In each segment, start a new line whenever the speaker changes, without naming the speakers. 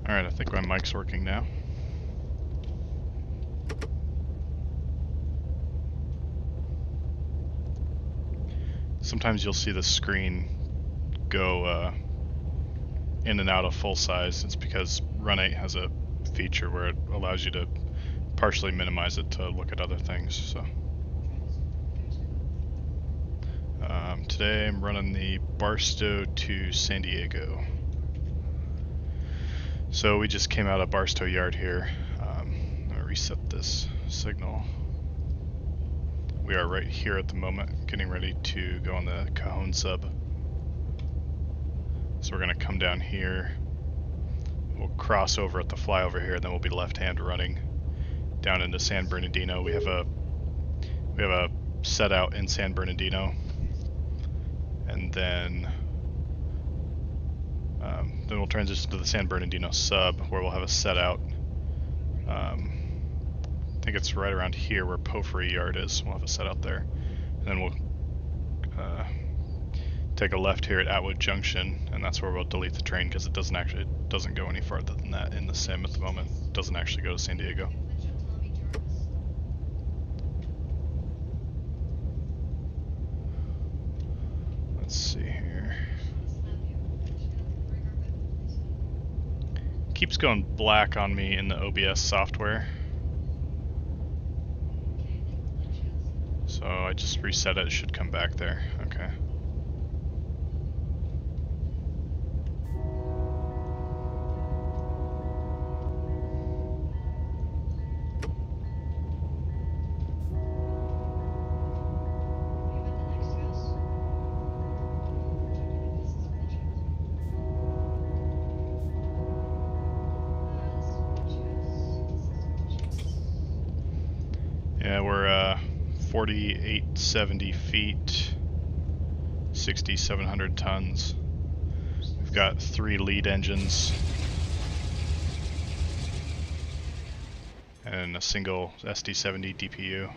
Alright, I think my mic's working now. Sometimes you'll see the screen go in and out of full size. It's because Run 8 has a feature where it allows you to partially minimize it to look at other things. So today I'm running the Barstow to San Diego. So we just came out of Barstow Yard here. I'm going to reset this signal. We are right here at the moment, getting ready to go on the Cajon sub. So we're going to come down here. We'll cross over at the flyover here, and then we'll be left-hand running down into San Bernardino. We have a set out in San Bernardino, and then we'll transition to the San Bernardino sub, where we'll have a set out. I think it's right around here where Porphyry Yard is. We'll have a set out there, and then we'll take a left here at Atwood Junction, and that's where we'll delete the train because it doesn't go any farther than that in the sim at the moment. It doesn't actually go to San Diego. Let's see here. Keeps going black on me in the OBS software. So I just reset it, it should come back there. Okay. Yeah, we're 4,870 feet, 6,700 tons. We've got 3 lead engines and a single SD70 DPU.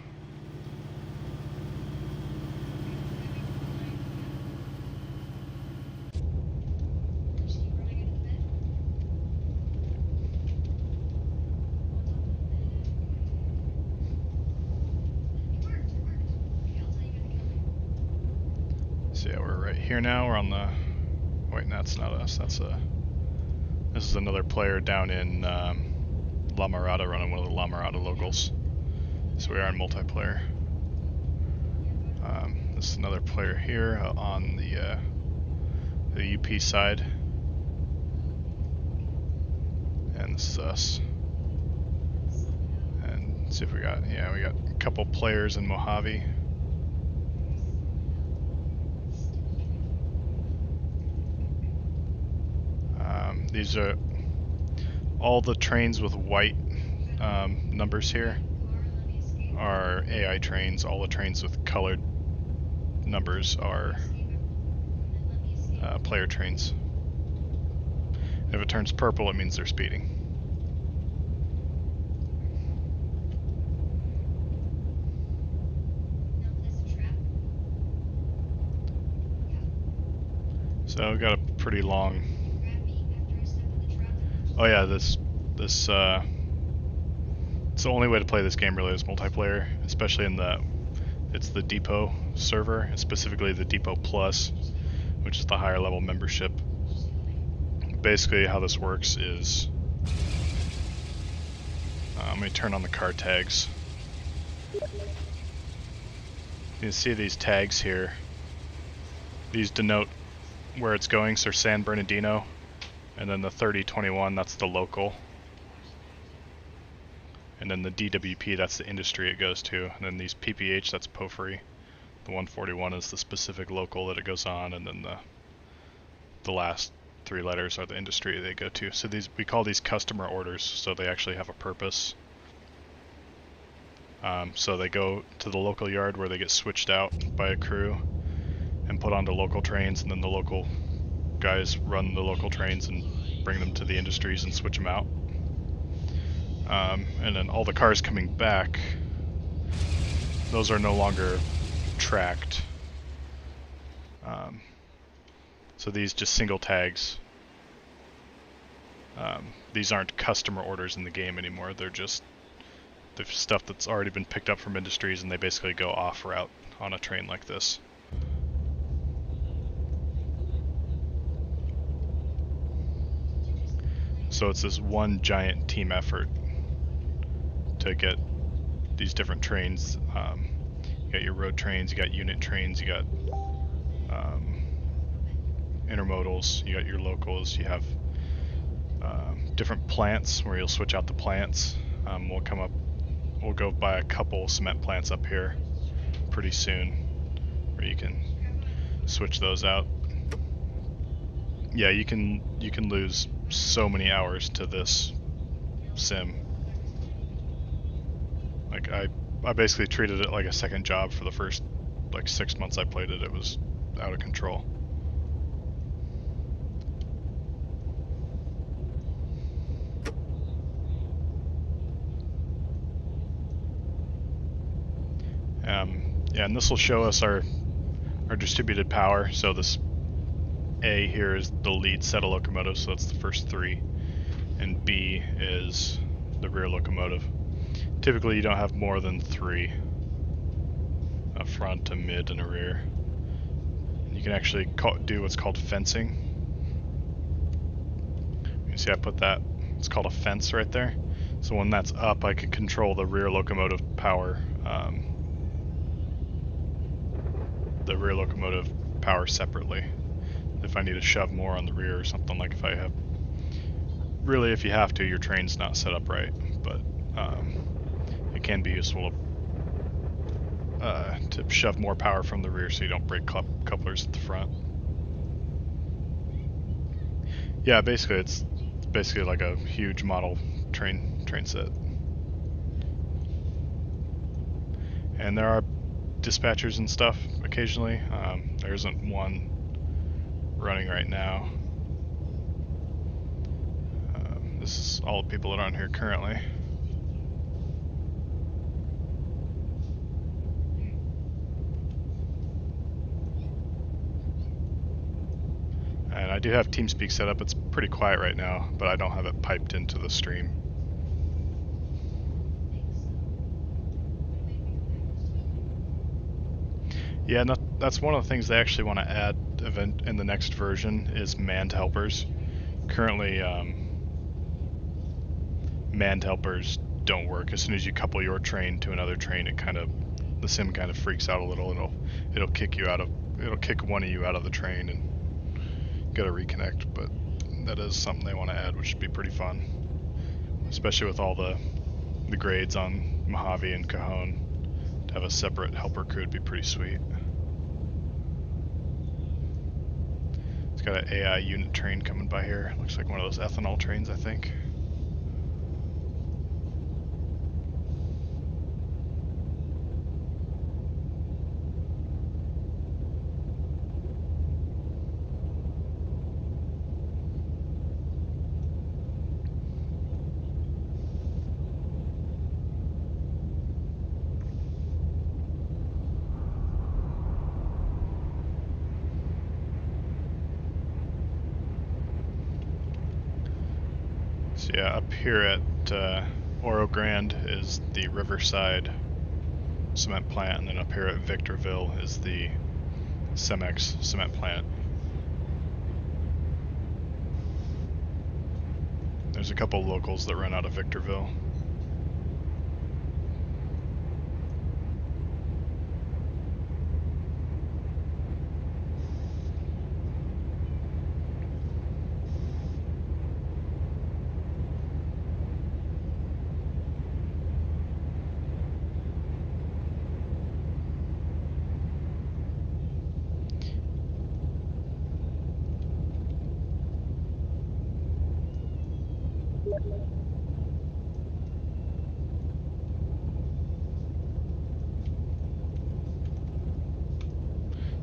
So yeah, we're right here now. We're on the... Wait, that's not us. This is another player down in La Mirada running one of the La Mirada locals. So we are in multiplayer. This is another player here on the UP side. And this is us. And let's see if we got a couple players in Mojave. These are all the trains with white numbers here are AI trains. All the trains with colored numbers are player trains. If it turns purple, it means they're speeding. So we've got a pretty long... Oh yeah, it's the only way to play this game really is multiplayer, especially in it's the Depot server, specifically the Depot Plus, which is the higher level membership. Basically how this works is, let me turn on the car tags. You can see these tags here. These denote where it's going, so San Bernardino. And then the 3021, that's the local. And then the DWP, that's the industry it goes to. And then these PPH, that's Porphyry. The 141 is the specific local that it goes on, and then the last 3 letters are the industry they go to. So we call these customer orders, so they actually have a purpose. So they go to the local yard where they get switched out by a crew and put onto local trains, and then the local guys run the local trains and bring them to the industries and switch them out. And then all the cars coming back, those are no longer tracked. So these just single tags. These aren't customer orders in the game anymore. They're just the stuff that's already been picked up from industries, and they basically go off route on a train like this. So it's this one giant team effort to get these different trains. You got your road trains, you got unit trains, you got intermodals, you got your locals, you have different plants where you'll switch out the plants. We'll go by a couple cement plants up here pretty soon where you can switch those out. Yeah, you can lose so many hours to this sim. Like I basically treated it like a second job for the first like 6 months I played it. It was out of control. Yeah, and this will show us our distributed power. So this A here is the lead set of locomotives, so that's the first 3, and B is the rear locomotive. Typically you don't have more than 3, a front, a mid, and a rear. You can actually do what's called fencing. You see I put that, it's called a fence right there. So when that's up, I can control the rear locomotive power, separately. If I need to shove more on the rear or something, like if I have, really if you have to, your train's not set up right, but it can be useful to shove more power from the rear so you don't break couplers at the front. Yeah, basically it's basically like a huge model train set. And there are dispatchers and stuff occasionally. There isn't one running right now. This is all the people that are on here currently. And I do have TeamSpeak set up. It's pretty quiet right now, but I don't have it piped into the stream. Yeah, and that's one of the things they actually want to add in the next version is manned helpers. Currently, manned helpers don't work. As soon as you couple your train to another train, the sim kind of freaks out a little. It'll kick one of you out of the train and get a reconnect. But that is something they want to add, which would be pretty fun, especially with all the grades on Mojave and Cajon. To have a separate helper crew would be pretty sweet. It's got an AI unit train coming by here. Looks like one of those ethanol trains, I think. So yeah, up here at Oro Grande is the Riverside cement plant, and then up here at Victorville is the Cemex cement plant. There's a couple locals that run out of Victorville.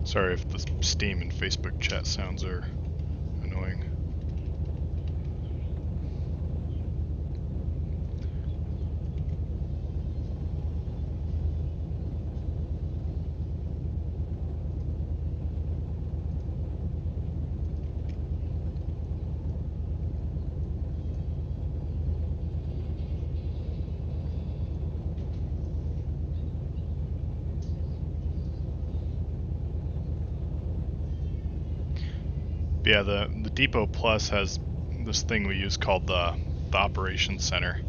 Sorry if the Steam and Facebook chat sounds are annoying. But yeah, the Depot Plus has this thing we use called the Operations Center.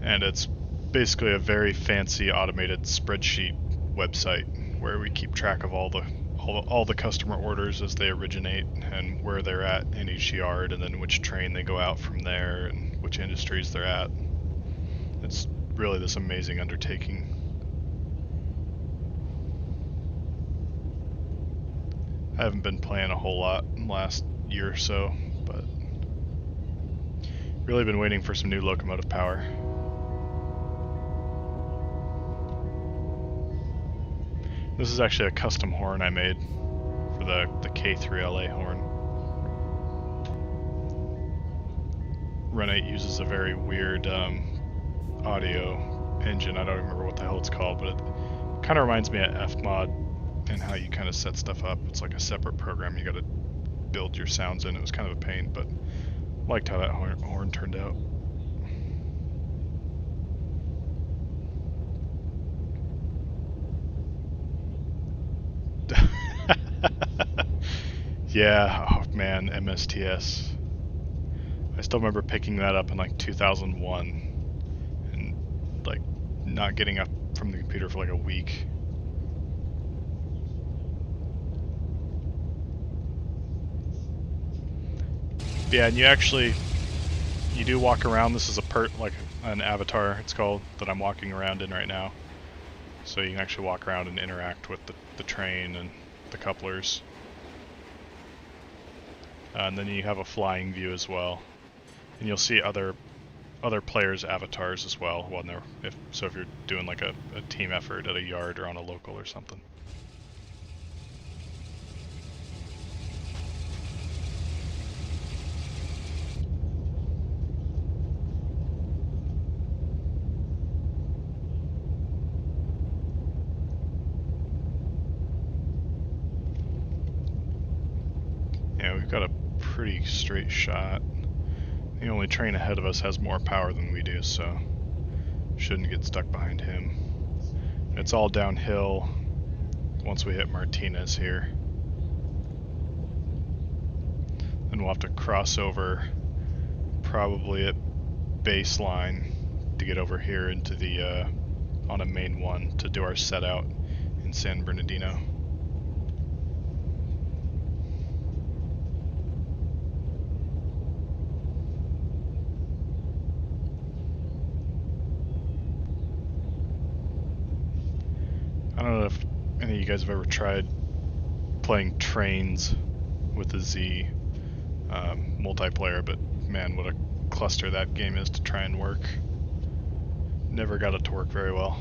And it's basically a very fancy automated spreadsheet website where we keep track of all the customer orders as they originate and where they're at in each yard, and then which train they go out from there and which industries they're at. It's really this amazing undertaking. I haven't been playing a whole lot in the last year or so, but really been waiting for some new locomotive power. This is actually a custom horn I made for the K3LA horn. Renate uses a very weird audio engine. I don't remember what the hell it's called, but it kind of reminds me of Fmod and how you kind of set stuff up. It's like a separate program you got to build your sounds in. It was kind of a pain, but liked how that horn turned out. Yeah, oh man, MSTS. I still remember picking that up in like 2001 and like not getting up from the computer for like a week. Yeah, and you do walk around. This is like an avatar, it's called, that I'm walking around in right now. So you can actually walk around and interact with the train and the couplers. And then you have a flying view as well. And you'll see other players' avatars as well when they're if you're doing like a team effort at a yard or on a local or something. Yeah, we've got a pretty straight shot. The only train ahead of us has more power than we do, so shouldn't get stuck behind him. It's all downhill once we hit Martinez here. Then we'll have to cross over probably at baseline to get over here into the on a main one to do our set out in San Bernardino. I don't know if any of you guys have ever tried playing Trains with the Z multiplayer, but man, what a cluster that game is to try and work. Never got it to work very well.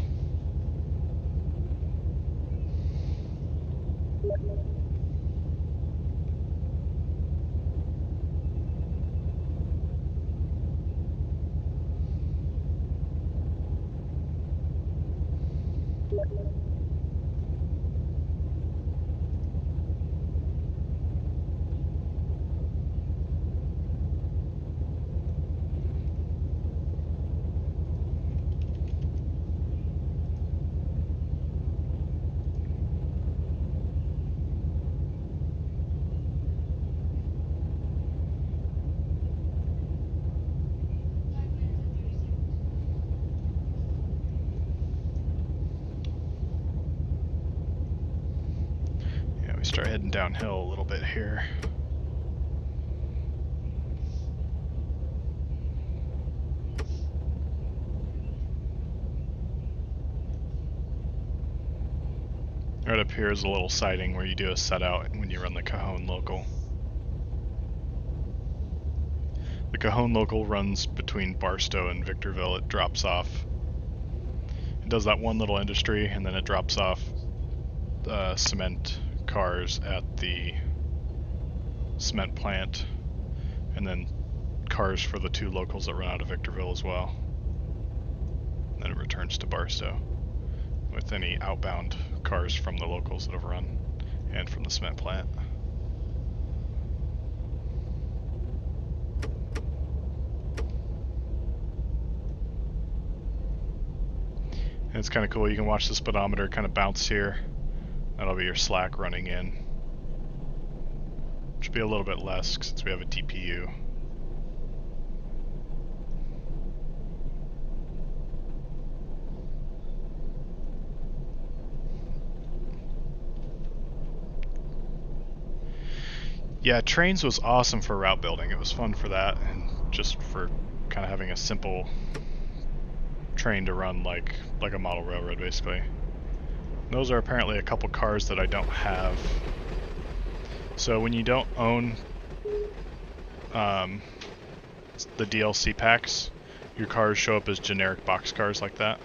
Start heading downhill a little bit here. Right up here is a little siding where you do a set out when you run the Cajon local. The Cajon local runs between Barstow and Victorville. It drops off. It does that one little industry and then it drops off cement cars at the cement plant, and then cars for the two locals that run out of Victorville as well. And then it returns to Barstow with any outbound cars from the locals that have run and from the cement plant. And it's kind of cool, you can watch the speedometer kind of bounce here. That'll be your slack running in. Should be a little bit less since we have a TPU. Yeah, trains was awesome for route building. It was fun for that, and just for kind of having a simple train to run like a model railroad, basically. Those are apparently a couple cars that I don't have. So when you don't own the DLC packs, your cars show up as generic box cars like that.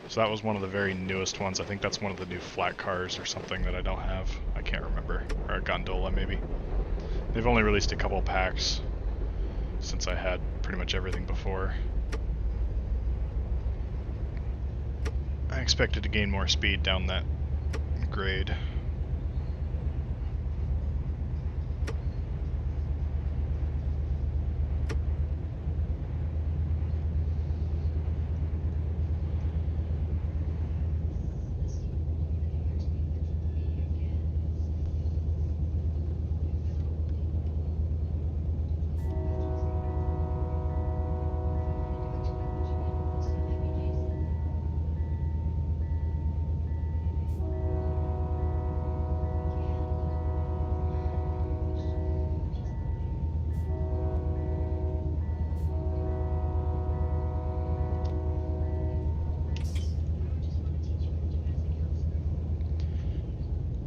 So that was one of the very newest ones. I think that's one of the new flat cars or something that I don't have. I can't remember. Or a gondola, maybe. They've only released a couple packs since I had pretty much everything before. I expected to gain more speed down that grade.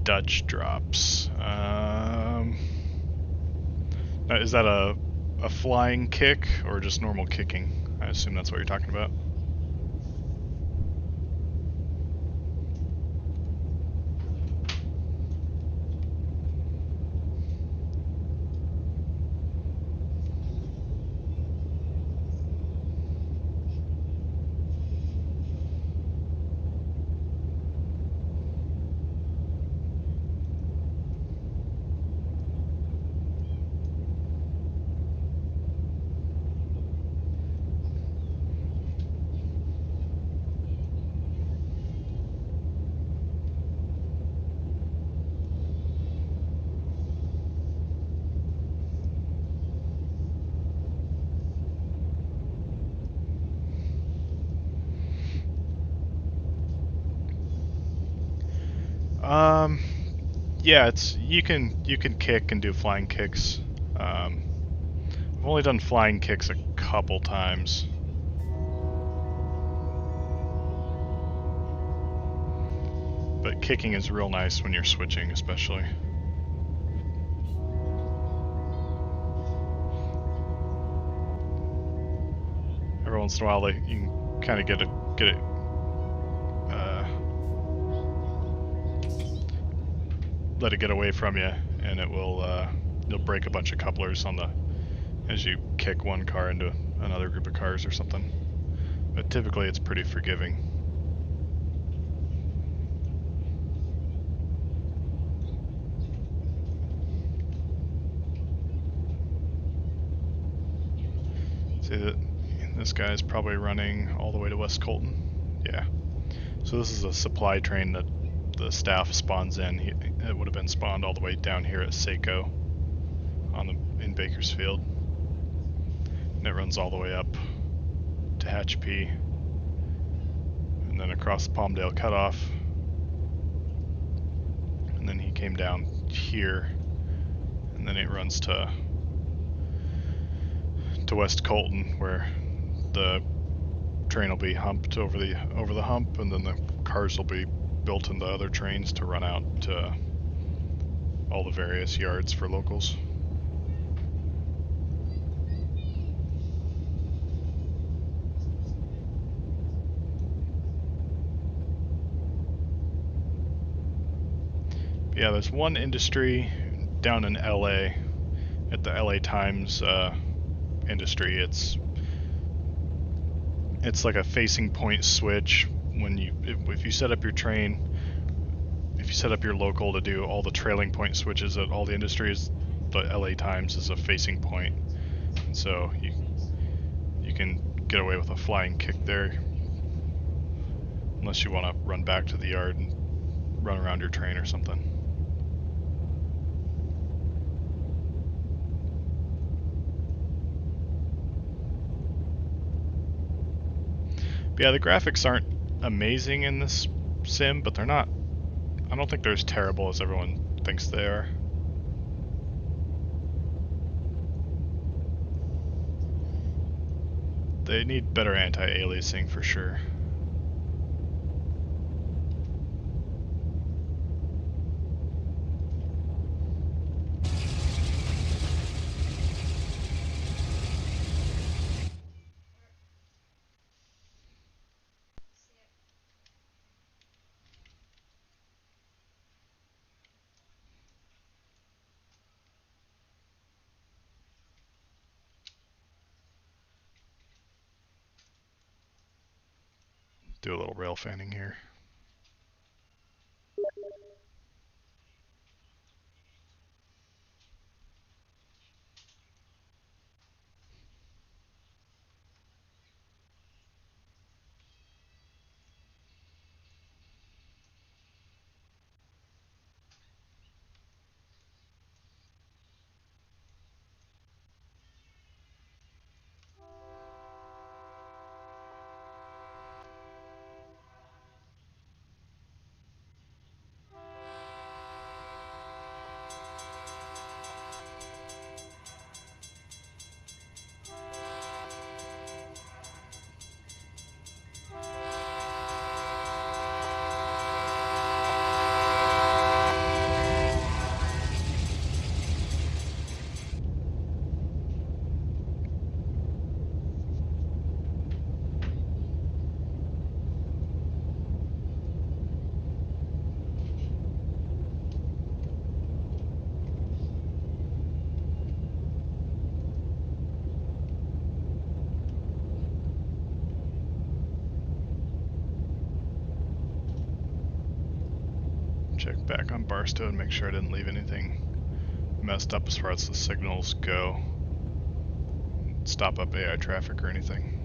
Dutch drops. Is that a flying kick or just normal kicking? I assume that's what you're talking about. Yeah, you can kick and do flying kicks. I've only done flying kicks a couple times. But kicking is real nice when you're switching, especially. Every once in a while, you can kind of get it. Let it get away from you, and it will you'll break a bunch of couplers as you kick one car into another group of cars or something. But typically, it's pretty forgiving. See that this guy is probably running all the way to West Colton. Yeah. So this is a supply train that the staff spawns in. It would have been spawned all the way down here at Seiko in Bakersfield. And it runs all the way up to Hatch P. And then across the Palmdale Cutoff. And then he came down here. And then it runs to West Colton, where the train will be humped over the hump, and then the cars will be built into other trains to run out to all the various yards for locals. But yeah, there's one industry down in LA at the LA Times industry. It's like a facing point switch. If you set up your train, if you set up your local to do all the trailing point switches at all the industries, the LA Times is a facing point. And so you can get away with a flying kick there, unless you want to run back to the yard and run around your train or something. But yeah, the graphics aren't amazing in this sim, but they're not... I don't think they're as terrible as everyone thinks they are. They need better anti-aliasing for sure. Do a little rail fanning here. Check back on Barstow and make sure I didn't leave anything messed up as far as the signals go. Stop up AI traffic or anything.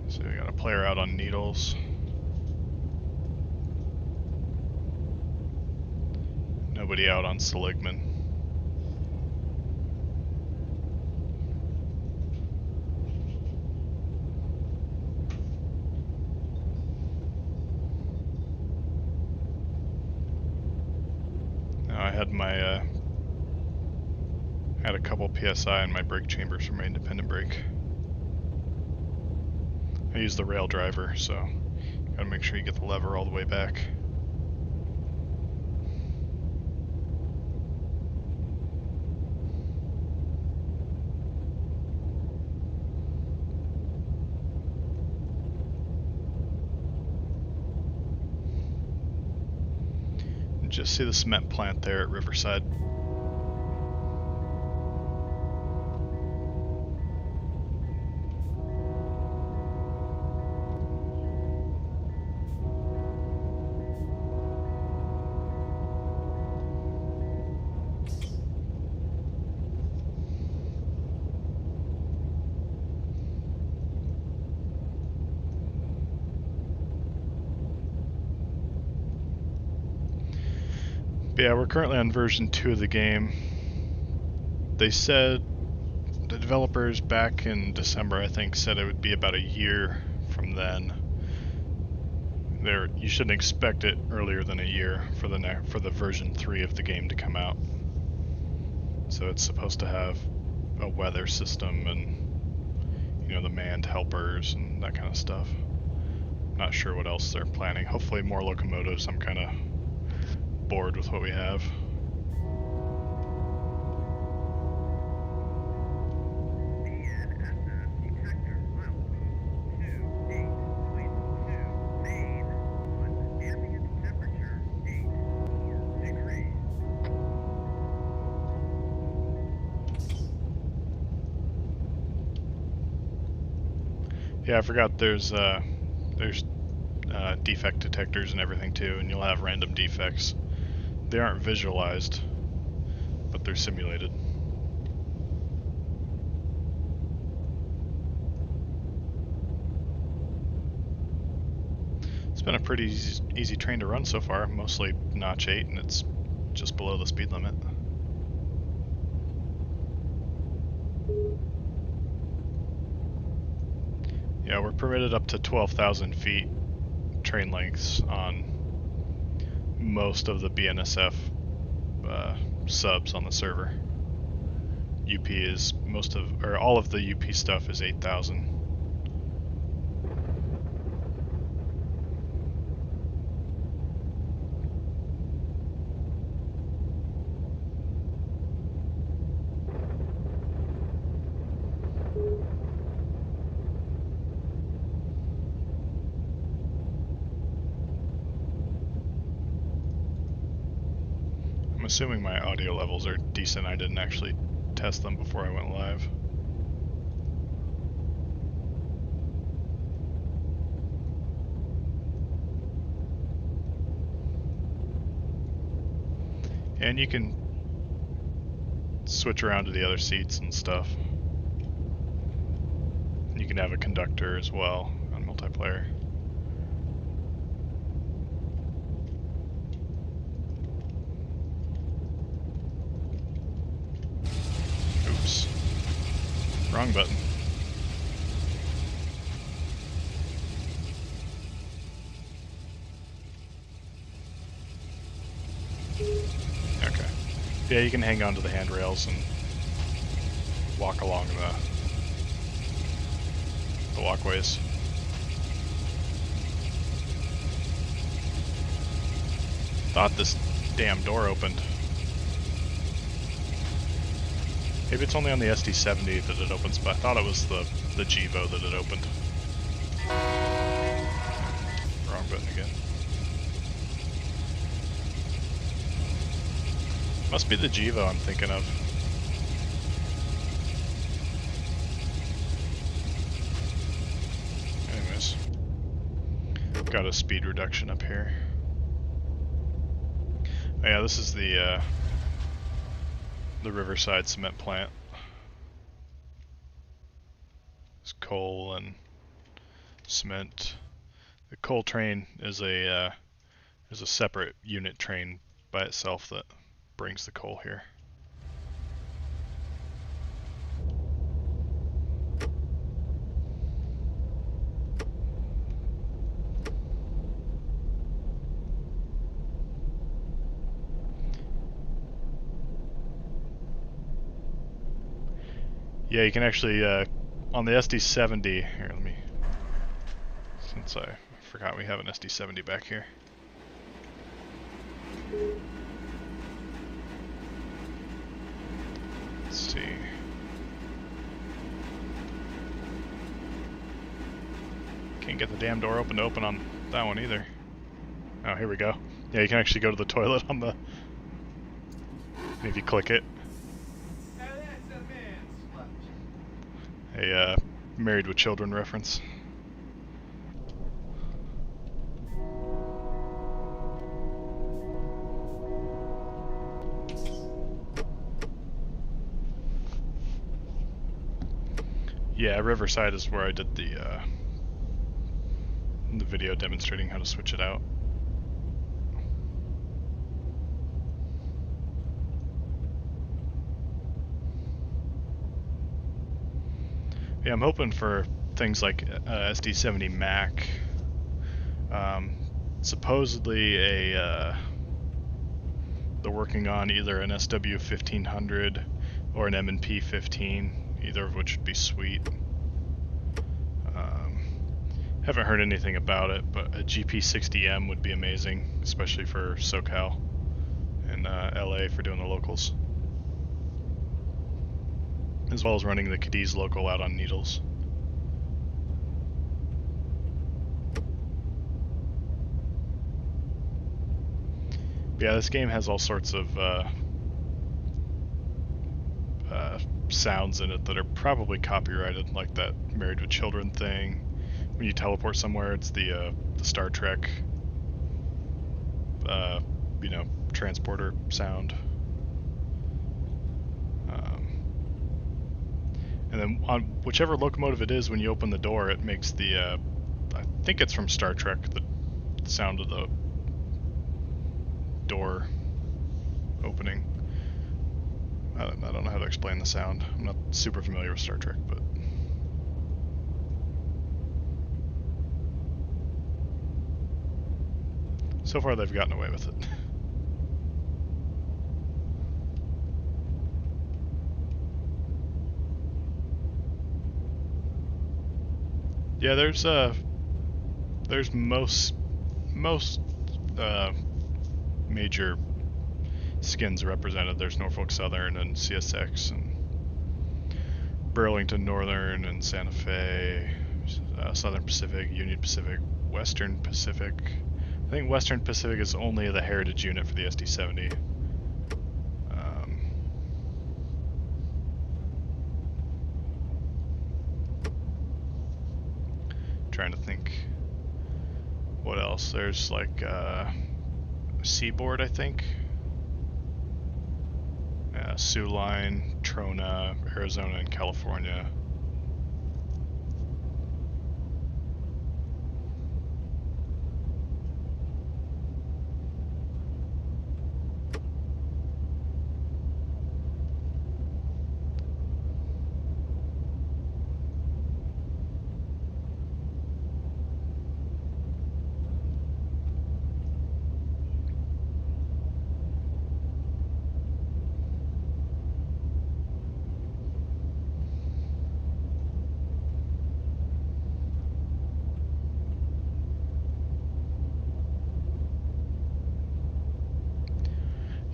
So we got a player out on Needles. Nobody out on Seligman. I had my had a couple PSI in my brake chambers for my independent brake. I use the rail driver, so gotta make sure you get the lever all the way back. Just see the cement plant there at Riverside. But yeah, we're currently on version 2 of the game. They said, the developers back in December, I think, said it would be about a year from then. You shouldn't expect it earlier than a year for the version 3 of the game to come out. So it's supposed to have a weather system and, you know, the manned helpers and that kind of stuff. Not sure what else they're planning. Hopefully more locomotives. I'm kind of bored with what we have. Yeah, I forgot there's defect detectors and everything too, and you'll have random defects. They aren't visualized, but they're simulated. It's been a pretty easy train to run so far, mostly notch 8, and it's just below the speed limit. . Yeah, we're permitted up to 12,000 feet train lengths on most of the BNSF subs on the server. UP is all of the UP stuff is 8,000. I'm assuming my audio levels are decent. I didn't actually test them before I went live. And you can switch around to the other seats and stuff. You can have a conductor as well on multiplayer. Oops. Wrong button. Okay. Yeah, you can hang on to the handrails and walk along the walkways. Thought this damn door opened. Maybe it's only on the SD70 that it opens, but I thought it was the Gevo that it opened. Wrong button again. Must be the Gevo I'm thinking of. Anyways. Got a speed reduction up here. Oh yeah, this is the Riverside cement plant. It's coal and cement. The coal train is a separate unit train by itself that brings the coal here. Yeah, you can actually, on the SD70, here, let me, since I forgot we have an SD70 back here. Let's see. Can't get the damn door open to open on that one either. Oh, here we go. Yeah, you can actually go to the toilet on the, if you click it. A Married with Children reference. Yeah, Riverside is where I did the video demonstrating how to switch it out. Yeah, I'm hoping for things like SD70 Mac. Supposedly they're working on either an SW1500 or an M&P 15, either of which would be sweet. Haven't heard anything about it, but a GP60M would be amazing, especially for SoCal and LA for doing the locals. As well as running the Cadiz local out on Needles. But yeah, this game has all sorts of sounds in it that are probably copyrighted, like that Married with Children thing. When you teleport somewhere, it's the Star Trek, transporter sound. And then on whichever locomotive it is, when you open the door, it makes the, I think it's from Star Trek, the sound of the door opening. I don't know how to explain the sound. I'm not super familiar with Star Trek, but... So far they've gotten away with it. Yeah, there's most major skins represented. There's Norfolk Southern and CSX and Burlington Northern and Santa Fe, Southern Pacific, Union Pacific, Western Pacific. I think Western Pacific is only the heritage unit for the SD70. Trying to think what else. There's like Seaboard, I think. Sioux Line, Trona, Arizona, and California.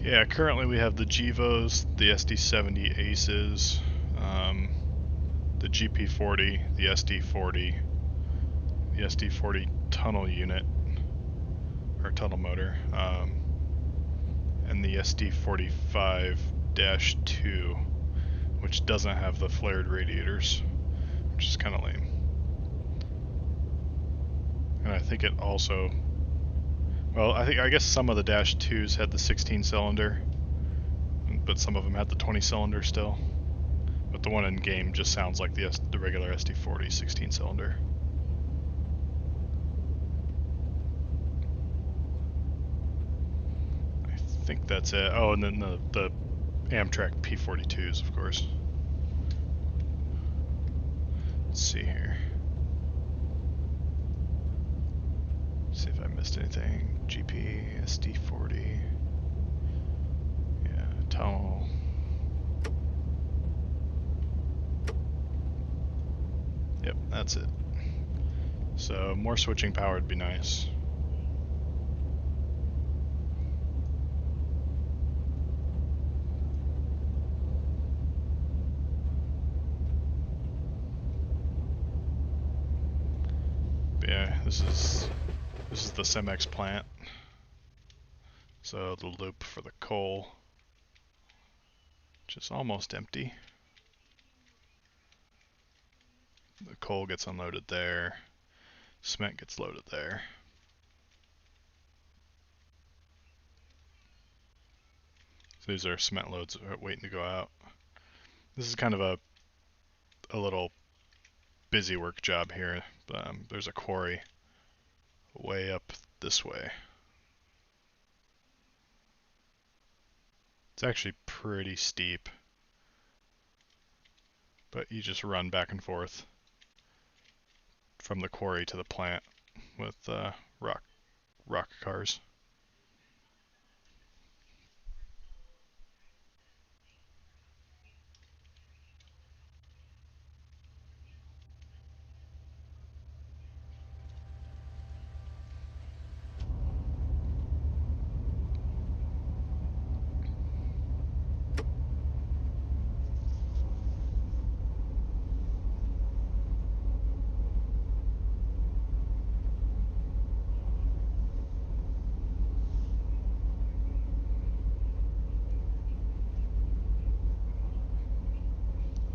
Yeah, currently we have the Gevos, the SD70 Aces, the GP40, the SD40, the SD40 tunnel unit, or tunnel motor, and the SD45-2, which doesn't have the flared radiators, which is kind of lame. And I think it also, well, I guess some of the Dash 2s had the 16 cylinder, but some of them had the 20 cylinder still. But the one in game just sounds like the regular SD40 16 cylinder. I think that's it. Oh, and then the Amtrak P42s, of course. Let's see here. See if I missed anything. GP, SD40. Yeah, tunnel. Yep, that's it. So more switching power would be nice. But yeah, this is the Cemex plant. So the loop for the coal, which is almost empty. The coal gets unloaded there. Cement gets loaded there. So these are cement loads waiting to go out. This is kind of a little busy work job here. There's a quarry way up this way. It's actually pretty steep, but you just run back and forth from the quarry to the plant with rock cars.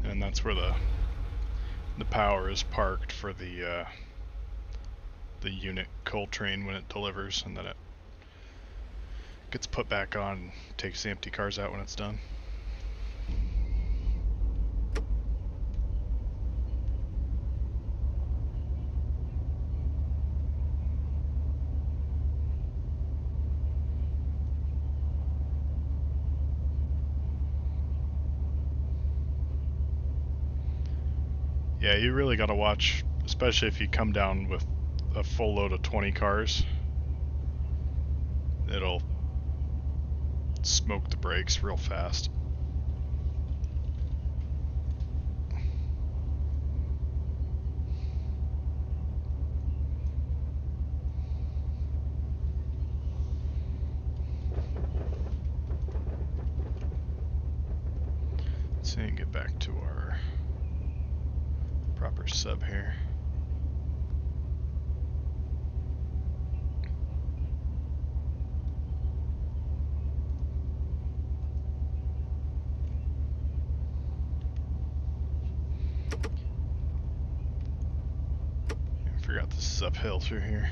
And that's where the power is parked for the unit coal train when it delivers, and then it gets put back on and takes the empty cars out when it's done. Yeah, you really got to watch, especially if you come down with a full load of 20 cars. it'll smoke the brakes real fast. Let's see and get back to our proper sub here. I forgot this is uphill through here.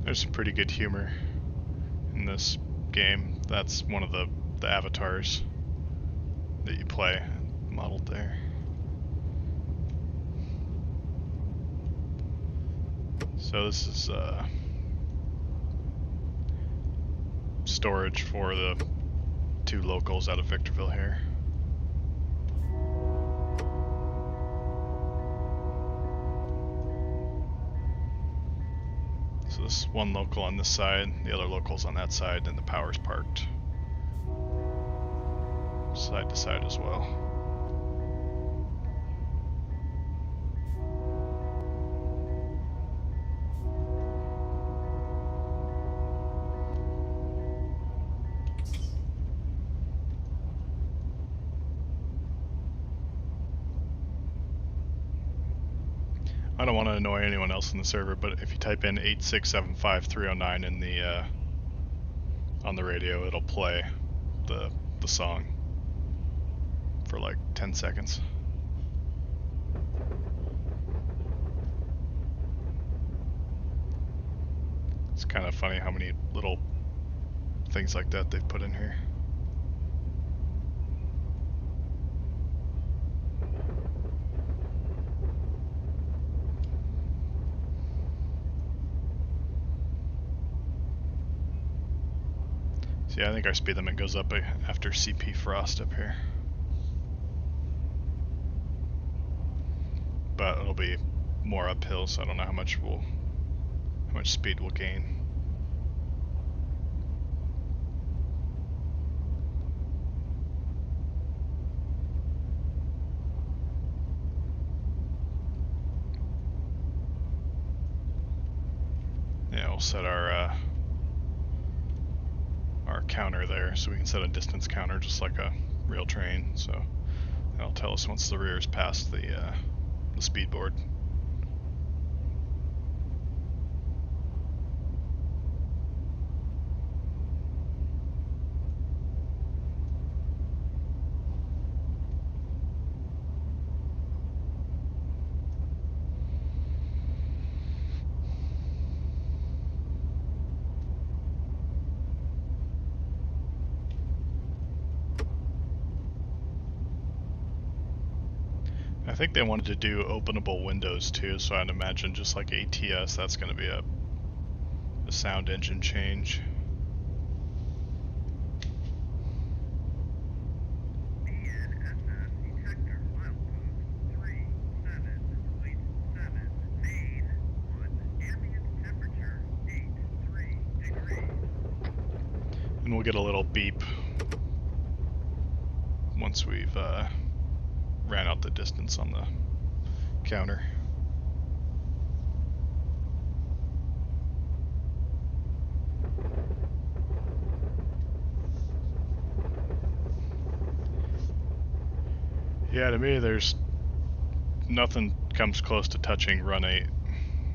There's some pretty good humor in this game. That's one of the avatars that you play, modeled there. So this is storage for the 2 locals out of Victorville here. So this is one local on this side, the other local's on that side, and the power's parked side to side as well. I don't want to annoy anyone else in the server, but if you type in 8675309 in the on the radio, it'll play the song for like 10 seconds. It's kind of funny how many little things like that they've put in here. Yeah, I think our speed limit goes up after CP Frost up here. But it'll be more uphill, so I don't know how much speed we'll gain. Yeah, we'll set our counter there, so we can set a distance counter just like a real train. So that'll tell us once the rear is past the speed board. I think they wanted to do openable windows too, so I'd imagine just like ATS, that's going to be a sound engine change. And we'll get a little beep once we've ran out the distance on the counter. Yeah, to me there's nothing comes close to touching Run 8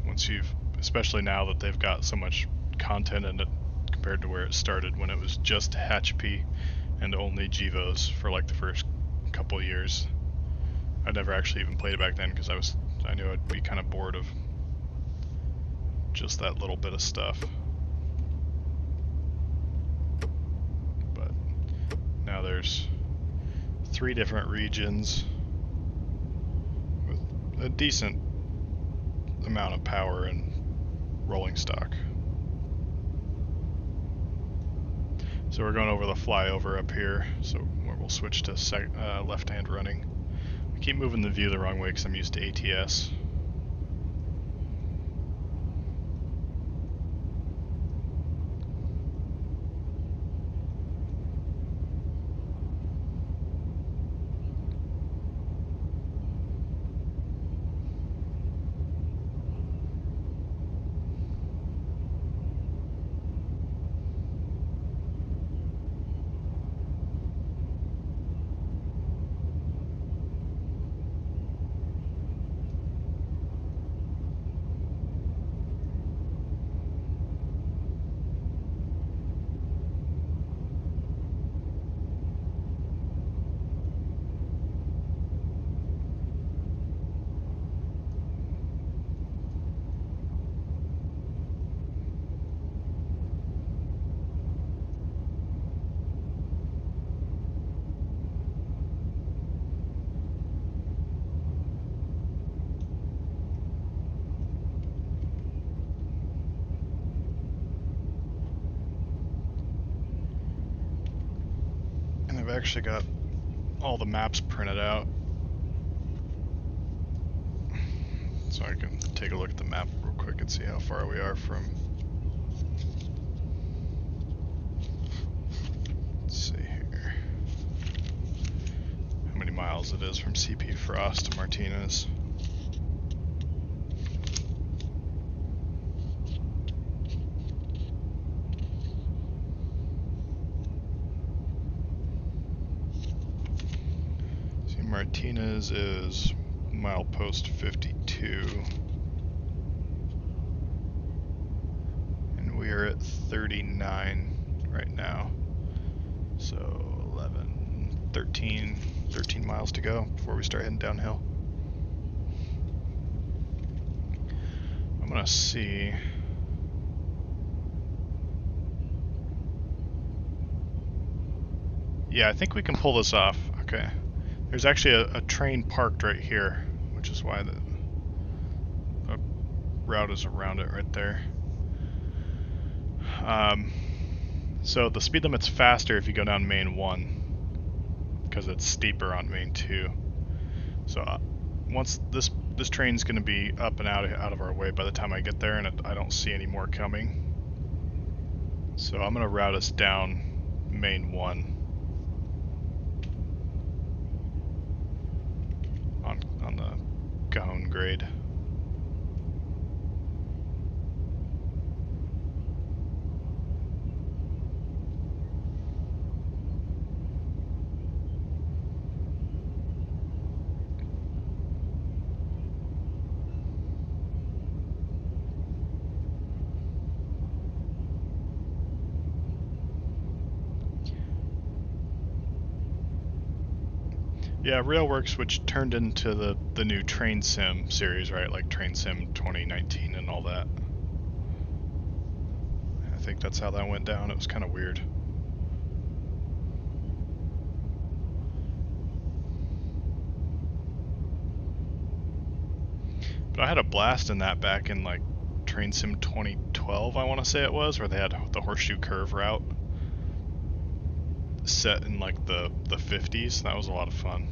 once especially now that they've got so much content in it compared to where it started when it was just Hatch-P and only GEVOs for like the first couple of years. I never actually even played it back then because I knew I'd be kind of bored of just that little bit of stuff. But now there's 3 different regions with a decent amount of power and rolling stock. So we're going over the flyover up here, so we'll switch to left-hand running. I keep moving the view the wrong way because I'm used to ATS. I've actually got all the maps printed out, so I can take a look at the map real quick and see how far we are from. Let's see here. How many miles it is from CP Frost to Martinez. Martinez is milepost 52, and we are at 39 right now, so 13 miles to go before we start heading downhill. I'm gonna see. Yeah, I think we can pull this off. Okay. There's actually a train parked right here, which is why the route is around it right there. So the speed limit's faster if you go down Main 1, because it's steeper on Main 2. So once this train's going to be up and out of our way by the time I get there, and I don't see any more coming. So I'm going to route us down Main 1. On the Cajon grade. Yeah, Railworks, which turned into the new Train Sim series, right? Like Train Sim 2019 and all that. I think that's how that went down. It was kind of weird. But I had a blast in that back in like Train Sim 2012, I want to say it was, where they had the horseshoe curve route set in like the 50s. That was a lot of fun.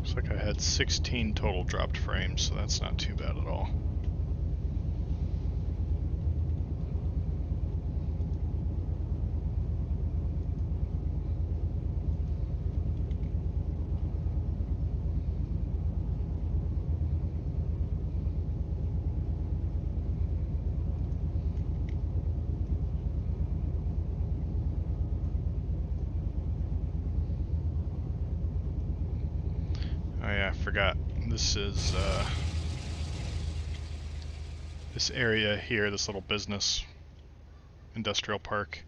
Looks like I had 16 total dropped frames, so that's not too bad at all. yeah, I forgot. This is this area here, this little business industrial park,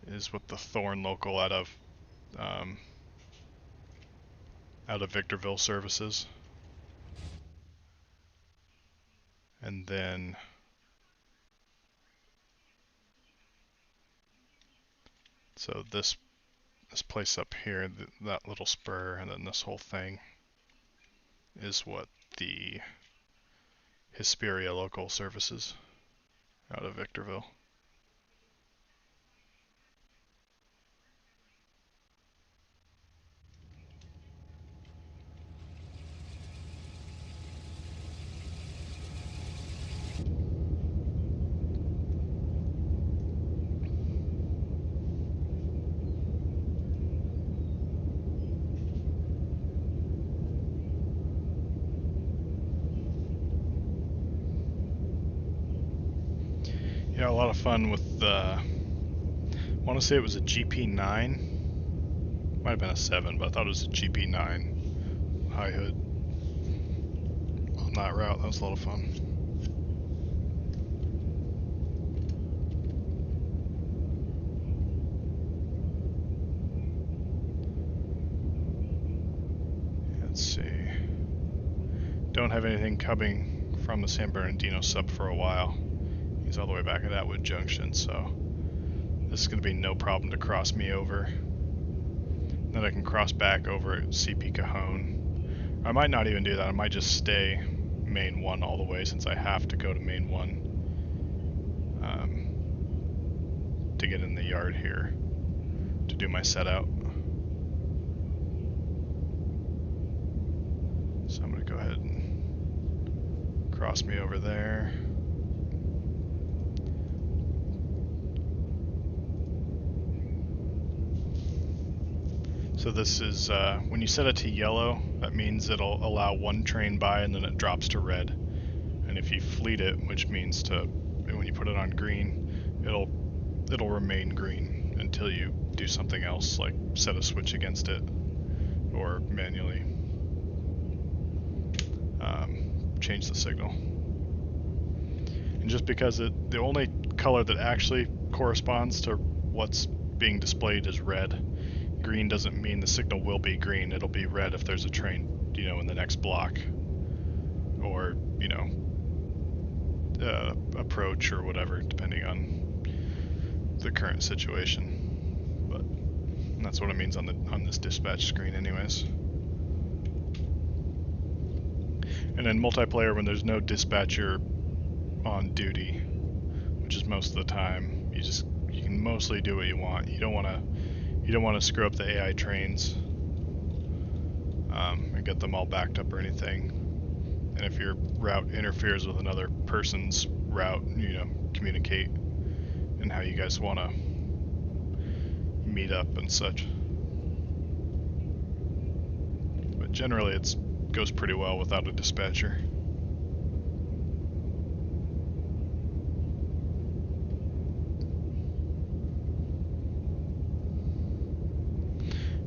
is what the Thorn local out of Victorville services. And then so this place up here, that little spur, and then this whole thing is what the Hesperia local services out of Victorville. Yeah, a lot of fun with I want to say it was a GP9. Might have been a 7, but I thought it was a GP9 high hood on that route. That was a lot of fun. Let's see. Don't have anything coming from the San Bernardino sub for a while. He's all the way back at Atwood Junction, so this is going to be no problem to cross me over. Then I can cross back over at CP Cajon. I might not even do that. I might just stay main 1 all the way, since I have to go to main 1 to get in the yard here to do my set out. So I'm going to go ahead and cross me over there. So this is, when you set it to yellow, that means it'll allow one train by and then it drops to red. And if you fleet it, which means when you put it on green, it'll remain green until you do something else, like set a switch against it or manually change the signal. And just because the only color that actually corresponds to what's being displayed is red. Green doesn't mean the signal will be green. It'll be red if there's a train, in the next block, or approach or whatever, depending on the current situation. But that's what it means on this dispatch screen, anyways. And in multiplayer, when there's no dispatcher on duty, which is most of the time, you can mostly do what you want. You don't want to screw up the AI trains and get them all backed up or anything. And if your route interferes with another person's route, communicate and how you guys want to meet up and such. But generally, it goes pretty well without a dispatcher.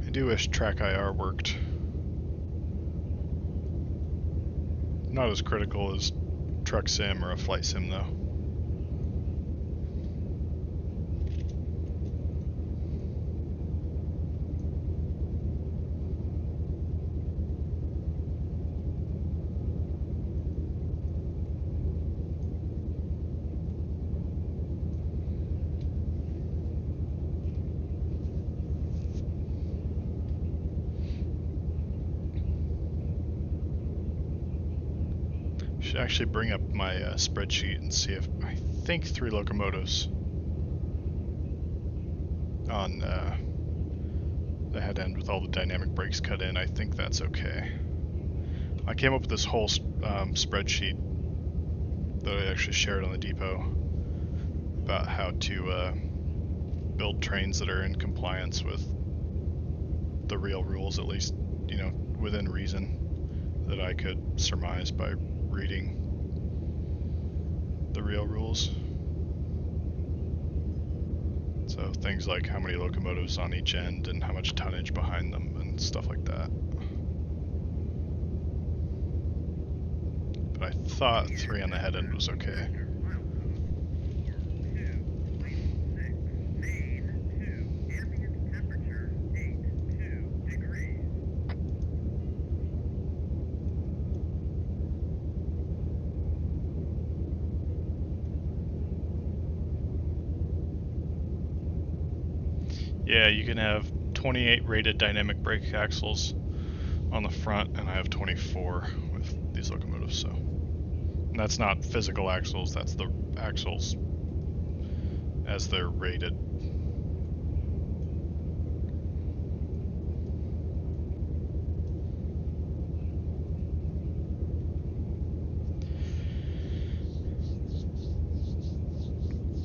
I do wish Track IR worked. Not as critical as Truck Sim or a Flight Sim, though. Should actually bring up my spreadsheet and see if I think 3 locomotives on the head end with all the dynamic brakes cut in. I think that's okay. I came up with this whole spreadsheet that I actually shared on the depot about how to build trains that are in compliance with the real rules, at least within reason, that I could surmise by reading the real rules. So things like how many locomotives on each end and how much tonnage behind them and stuff like that. I thought 3 on the head end was okay. Yeah, you can have 28 rated dynamic brake axles on the front, and I have 24 with these locomotives, so. And that's not physical axles, that's the axles as they're rated.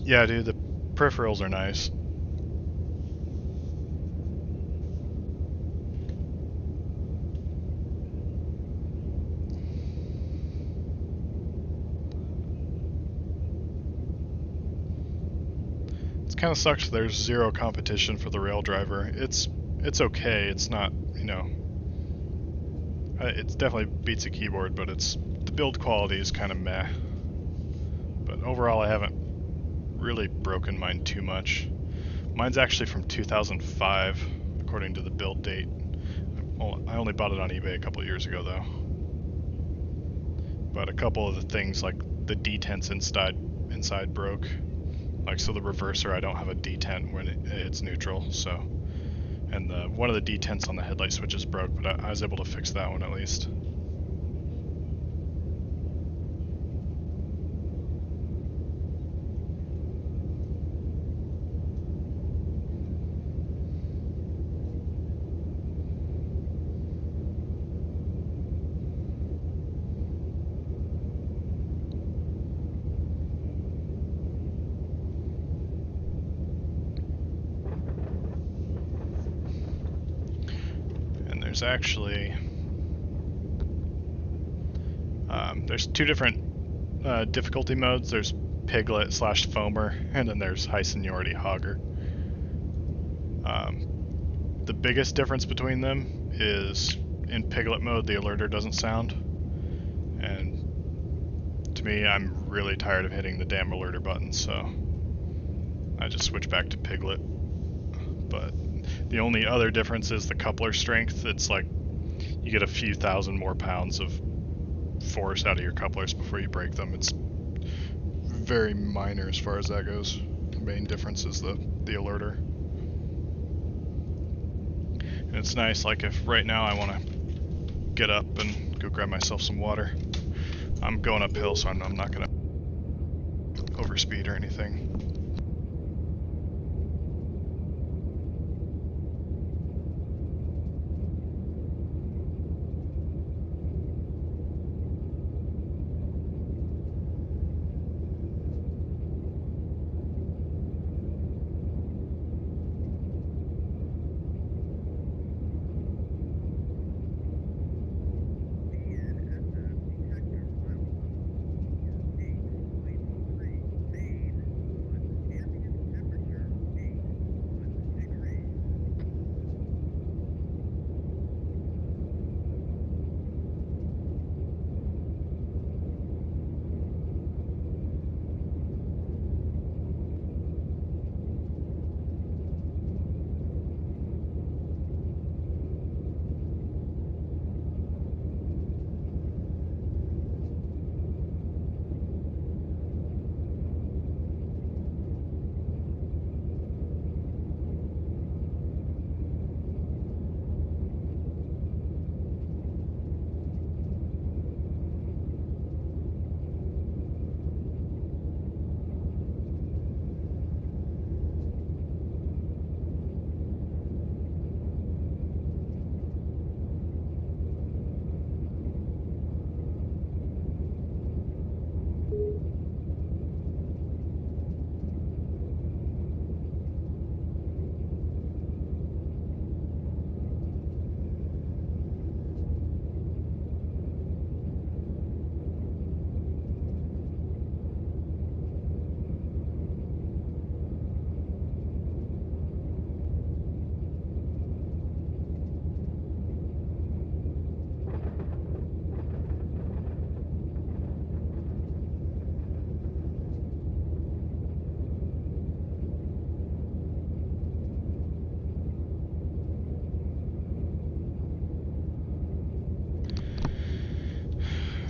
Yeah, dude, the peripherals are nice. It kind of sucks there's zero competition for the rail driver. It's okay. It's not, you know, it definitely beats a keyboard, but the build quality is kind of meh. But overall, I haven't really broken mine too much. Mine's actually from 2005, according to the build date. I only bought it on eBay a couple years ago, though. But a couple of the things, like the detents inside broke. Like, so the reverser, I don't have a detent when it's neutral, so. And one of the detents on the headlight switches broke, but I was able to fix that one at least. There's actually there's 2 different difficulty modes. There's Piglet / Foamer, and then there's High Seniority Hogger. The biggest difference between them is in Piglet mode the alerter doesn't sound, and to me I'm really tired of hitting the damn alerter button, so I just switch back to Piglet. But the only other difference is the coupler strength. It's like you get a few thousand more pounds of force out of your couplers before you break them. It's very minor as far as that goes. The main difference is the alerter. And it's nice, like if right now I want to get up and go grab myself some water. I'm going uphill, so I'm not going to overspeed or anything.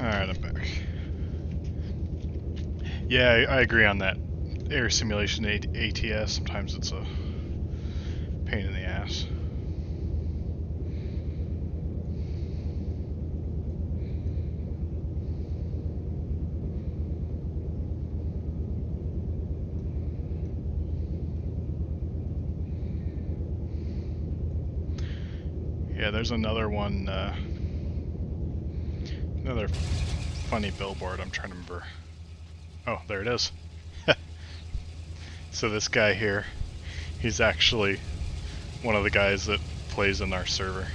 Alright, I'm back. Yeah, I agree on that. Air simulation ATS, sometimes it's a pain in the ass. Yeah, there's another one, another funny billboard I'm trying to remember. Oh, there it is. So this guy here, he's actually one of the guys that plays in our server.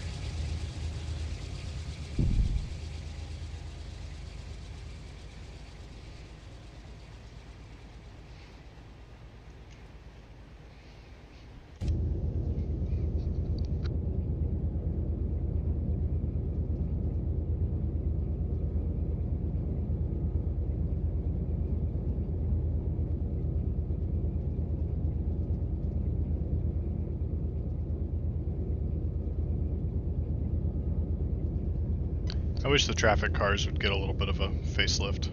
I wish the traffic cars would get a little bit of a facelift.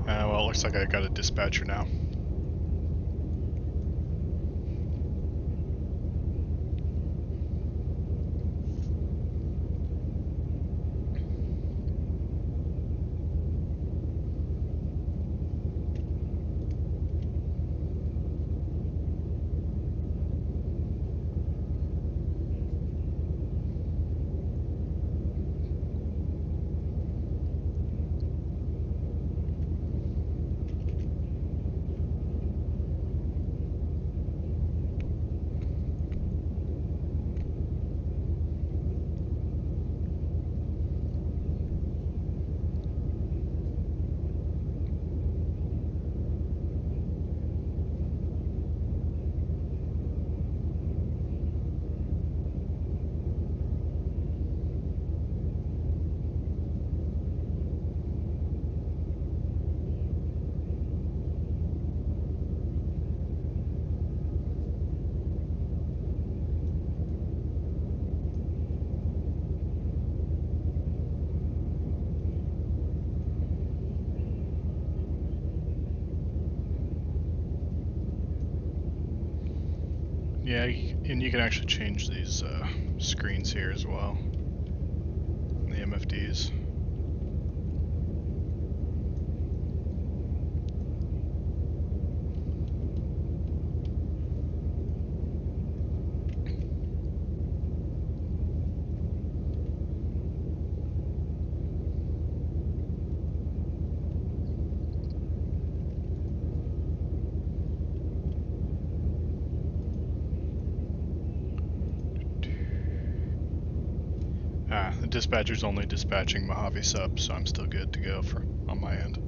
Well, it looks like I got a dispatcher now. Yeah, and you can actually change these screens here as well. The MFDs. The dispatcher's only dispatching Mojave subs, so I'm still good to go for on my end.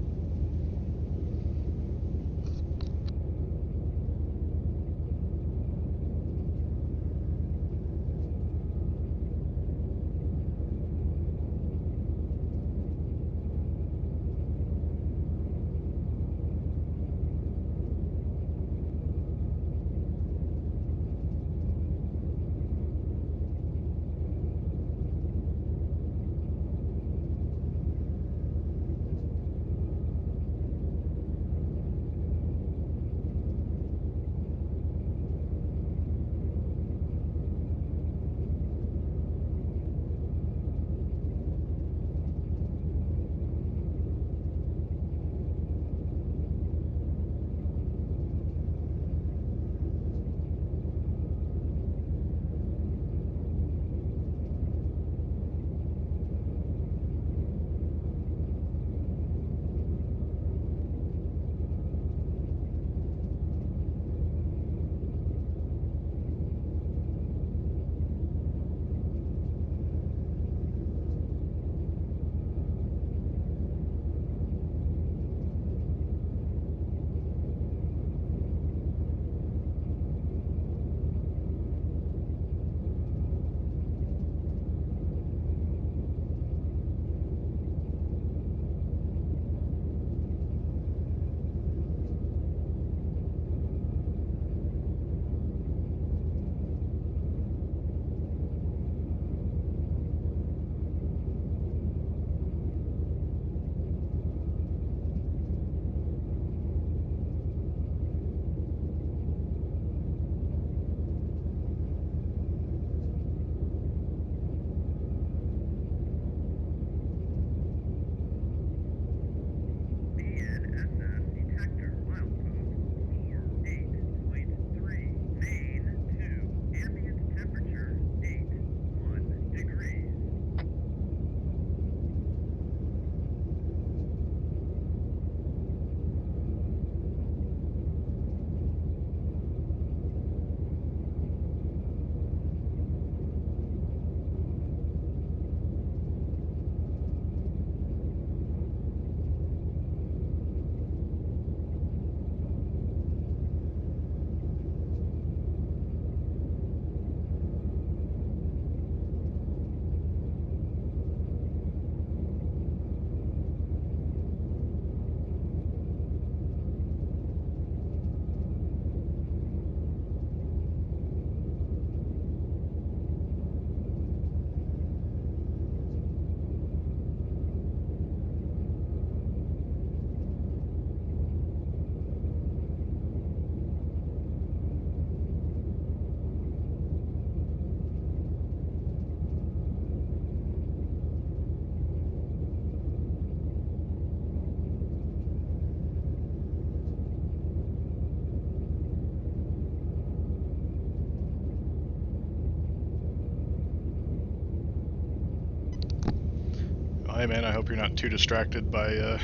hey man, I hope you're not too distracted by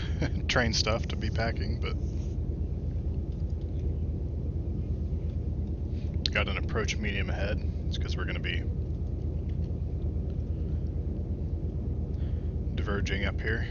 train stuff to be packing, but got an approach medium ahead. It's because we're going to be diverging up here.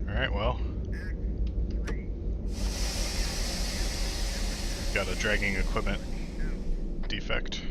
Alright, well, got a dragging equipment defect.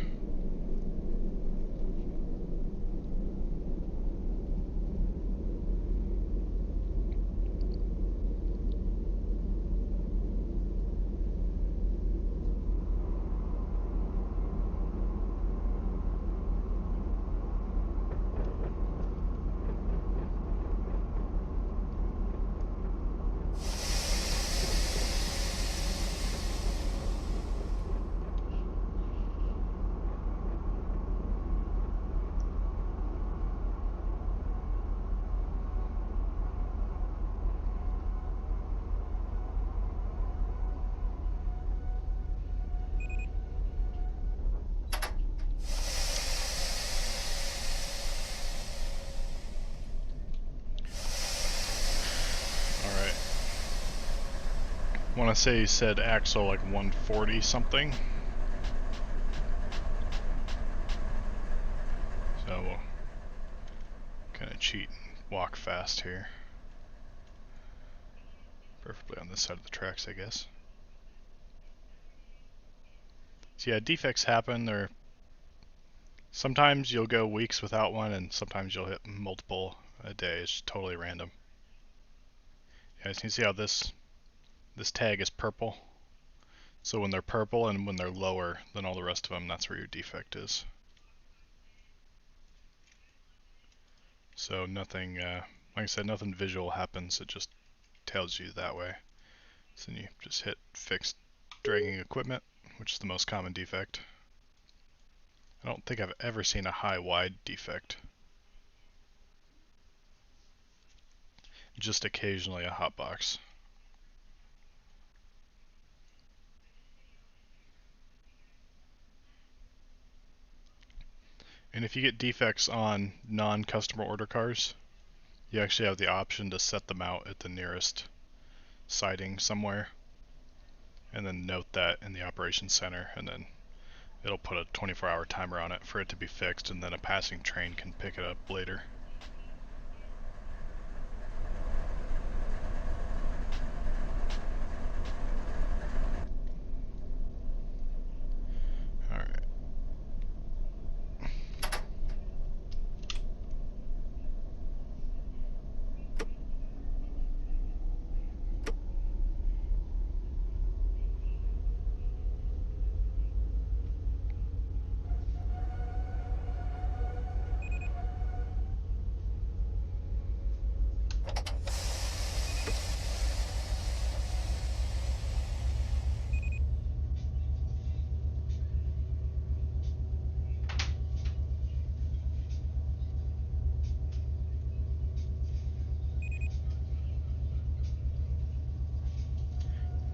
I want to say he said axle like 140 something. So we'll kind of cheat and walk fast here. Preferably on this side of the tracks, I guess. So yeah, defects happen. Sometimes you'll go weeks without one, and sometimes you'll hit multiple a day. It's totally random. Yeah, you can see how this tag is purple. So when they're purple and when they're lower than all the rest of them, that's where your defect is. So nothing, like I said, nothing visual happens. It just tells you that way. So then you just hit fixed dragging equipment, which is the most common defect. I don't think I've ever seen a high-wide defect. Just occasionally a hotbox. And if you get defects on non-customer order cars, you actually have the option to set them out at the nearest siding somewhere, and then note that in the operations center, and then it'll put a 24-hour timer on it for it to be fixed, and then a passing train can pick it up later.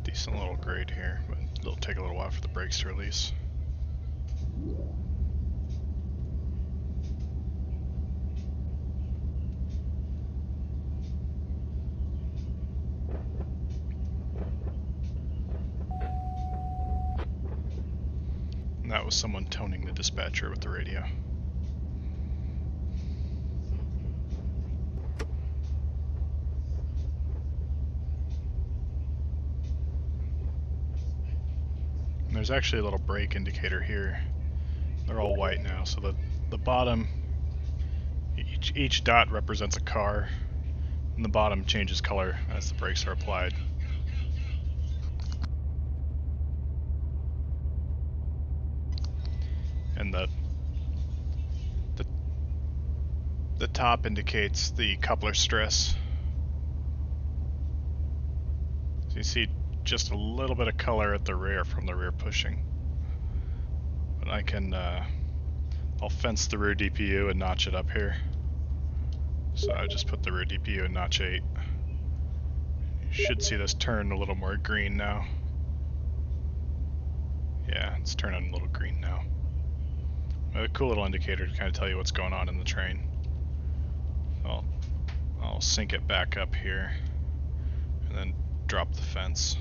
Decent little grade here, but it'll take a little while for the brakes to release. And that was someone toning the dispatcher with the radio. And there's actually a little brake indicator here. They're all white now, so the bottom, each dot represents a car, and the bottom changes color as the brakes are applied. the the top indicates the coupler stress. So you see just a little bit of color at the rear from the rear pushing. But I can, I'll fence the rear DPU and notch it up here. So I just put the rear DPU in notch 8. You should see this turn a little more green now. Yeah, it's turning a little green now. A cool little indicator to kind of tell you what's going on in the train. I'll sync it back up here and then drop the fence.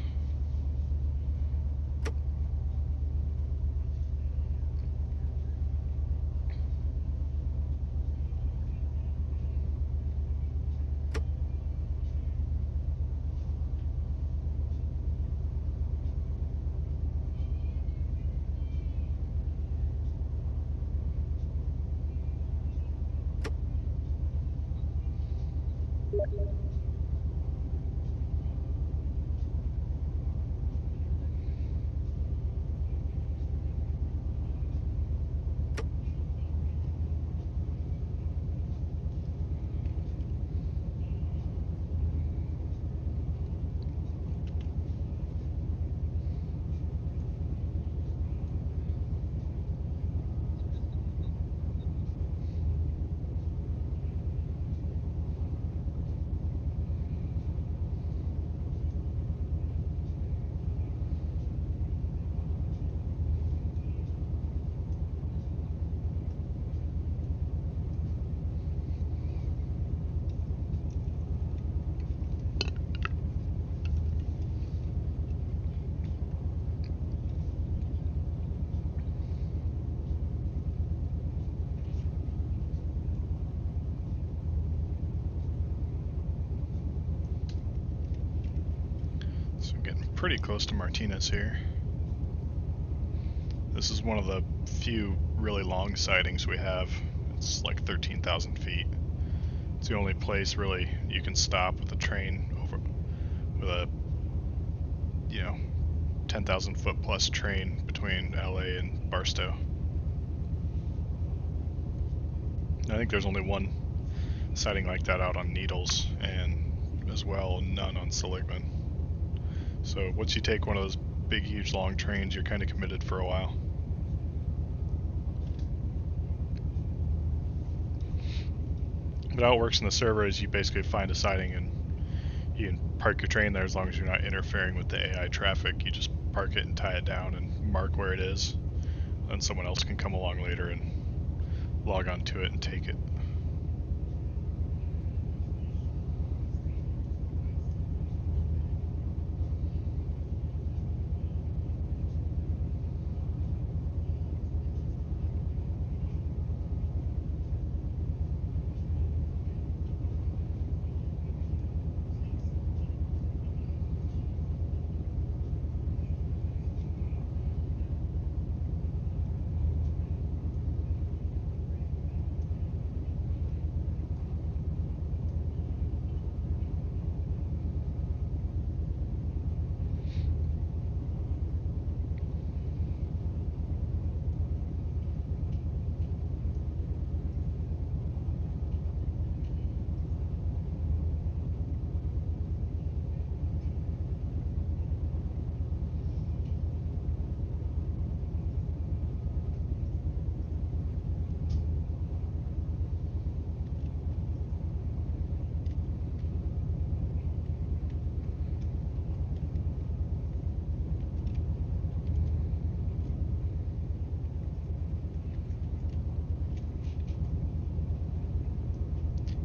Pretty close to Martinez here. This is one of the few really long sidings we have. It's like 13,000 feet. It's the only place really you can stop with a train over with a 10,000 foot plus train between LA and Barstow. I think there's only one siding like that out on Needles, and as well none on Seligman. So once you take one of those big, huge, long trains, you're kind of committed for a while. But how it works in the server is you basically find a siding and you can park your train there as long as you're not interfering with the AI traffic. You just park it and tie it down and mark where it is. Then someone else can come along later and log on to it and take it.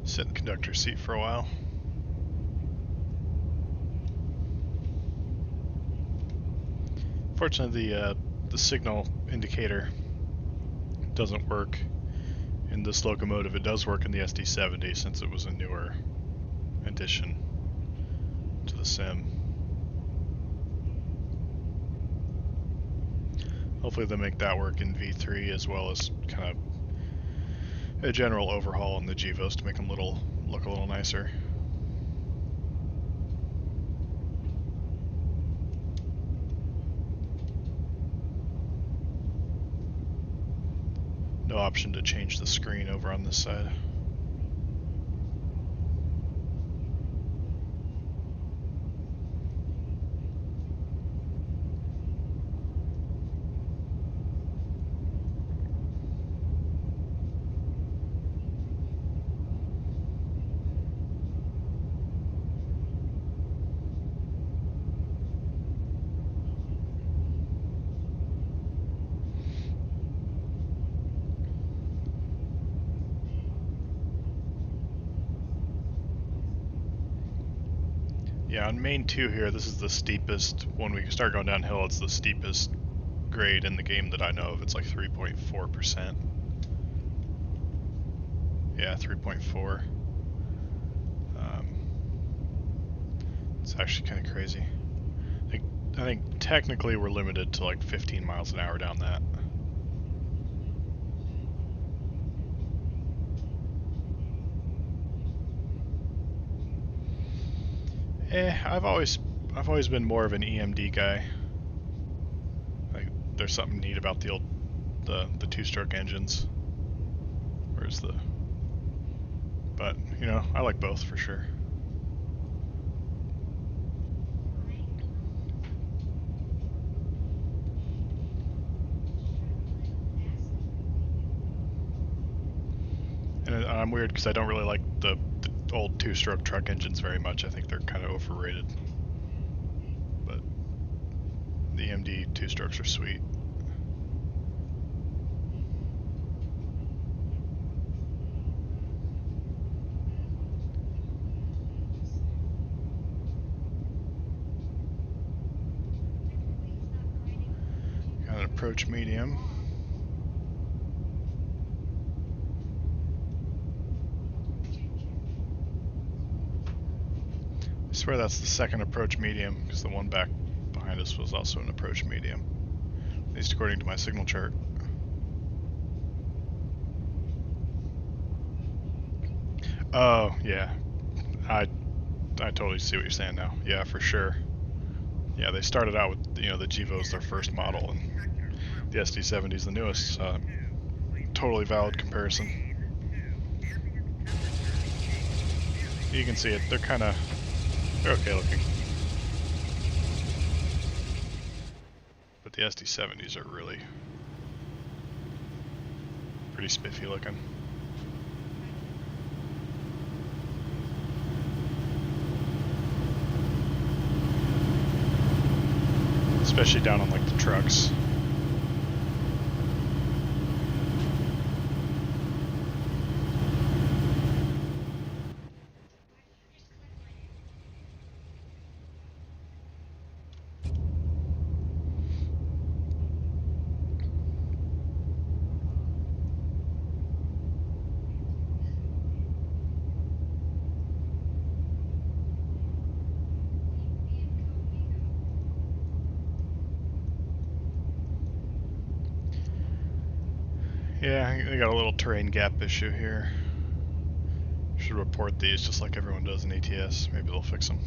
Sit in the conductor's seat for a while. Fortunately, the signal indicator doesn't work in this locomotive. It does work in the SD70 since it was a newer addition to the sim. Hopefully they'll make that work in V3 as well as kind of a general overhaul on the GEVOs to make them look a little nicer. option to change the screen over on this side. Yeah, on main 2 here, this is the steepest. When we start going downhill, it's the steepest grade in the game that I know of. It's like 3.4%. Yeah, 3.4. It's actually kind of crazy. I think technically we're limited to like 15 miles an hour down that. I've always been more of an EMD guy. Like, there's something neat about the old the two-stroke engines. Where's the? But you know, I like both for sure. And I'm weird because I don't really like the old two-stroke truck engines very much. I think they're kind of overrated. But the EMD two-strokes are sweet. Got an approach medium. I swear that's the second approach medium, because the one back behind us was also an approach medium, at least according to my signal chart. Oh yeah, I totally see what you're saying now. Yeah, for sure. Yeah, they started out with, you know, the Gevo's their first model, and the SD70's the newest. Totally valid comparison. You can see it. They're okay looking. But the SD70s are really pretty spiffy looking. Especially down on like the trucks. Yeah, they got a little terrain gap issue here. Should report these just like everyone does in ATS. Maybe they'll fix them.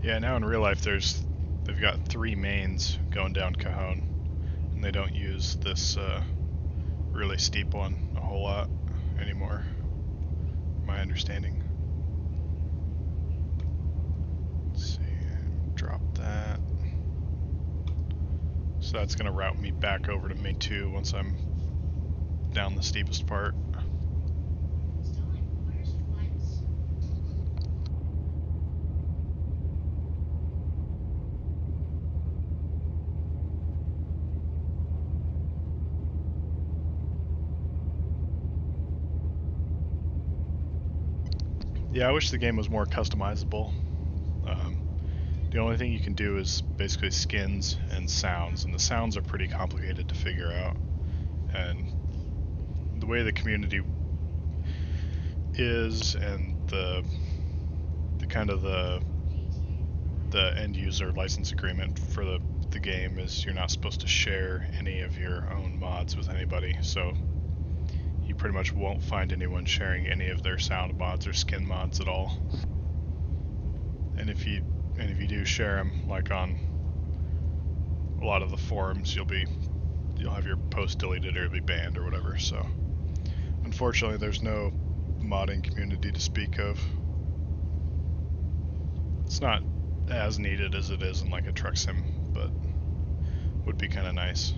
Yeah, now in real life they've got 3 mains going down Cajon, and they don't use this really steep one a whole lot anymore, my understanding. Let's see, drop that. So that's going to route me back over to main 2 once I'm down the steepest part. Yeah, I wish the game was more customizable. The only thing you can do is basically skins and sounds, and the sounds are pretty complicated to figure out. And the way the community is, and the kind of the end user license agreement for the game is you're not supposed to share any of your own mods with anybody. So you pretty much won't find anyone sharing any of their sound mods or skin mods at all. And if you do share them, like on a lot of the forums, you'll have your post deleted or it'll be banned or whatever. So unfortunately, there's no modding community to speak of. It's not as needed as it is in like a truck sim, but would be kind of nice.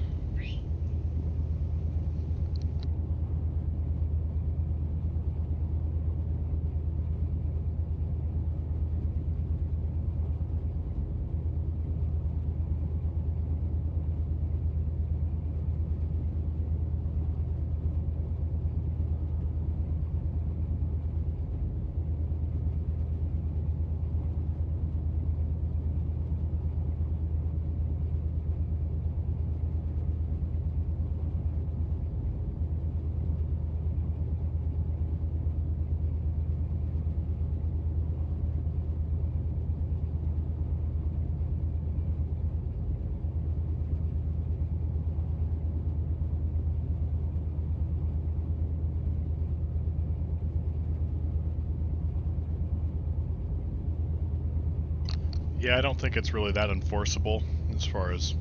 Yeah, I don't think it's really that enforceable as far as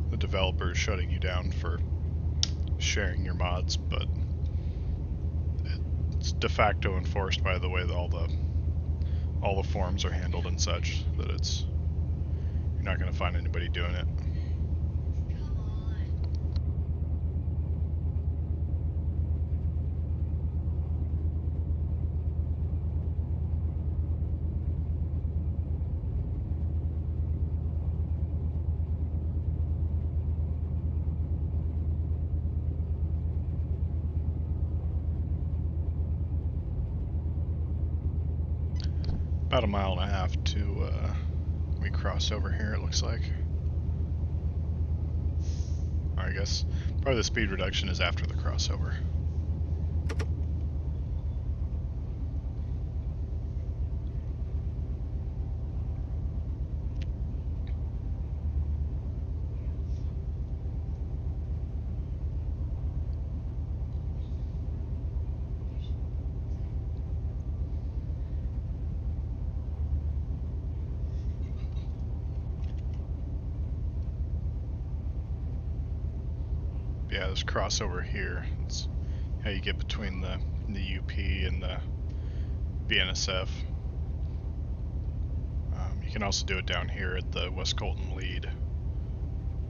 the developers shutting you down for sharing your mods, but it's de facto enforced by the way that all the forums are handled and such, that you're not going to find anybody doing it. About a mile and a half to we cross over here, it looks like. Or I guess probably the speed reduction is after the crossover. Yeah, this crossover here, it's how you get between the UP and the BNSF. You can also do it down here at the West Colton lead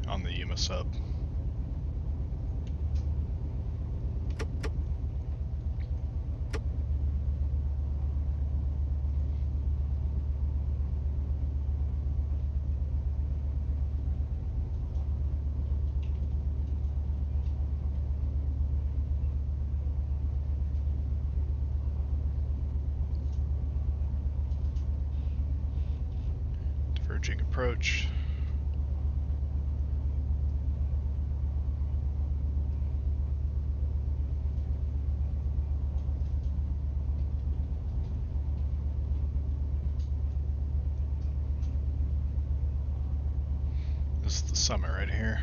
on the Yuma sub. Diverging approach. This is the summit right here.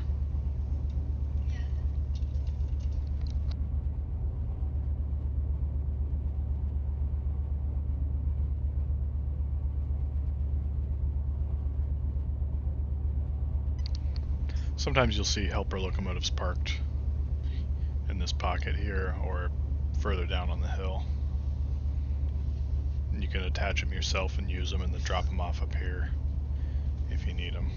Sometimes you'll see helper locomotives parked in this pocket here or further down on the hill. And you can attach them yourself and use them and then drop them off up here if you need them.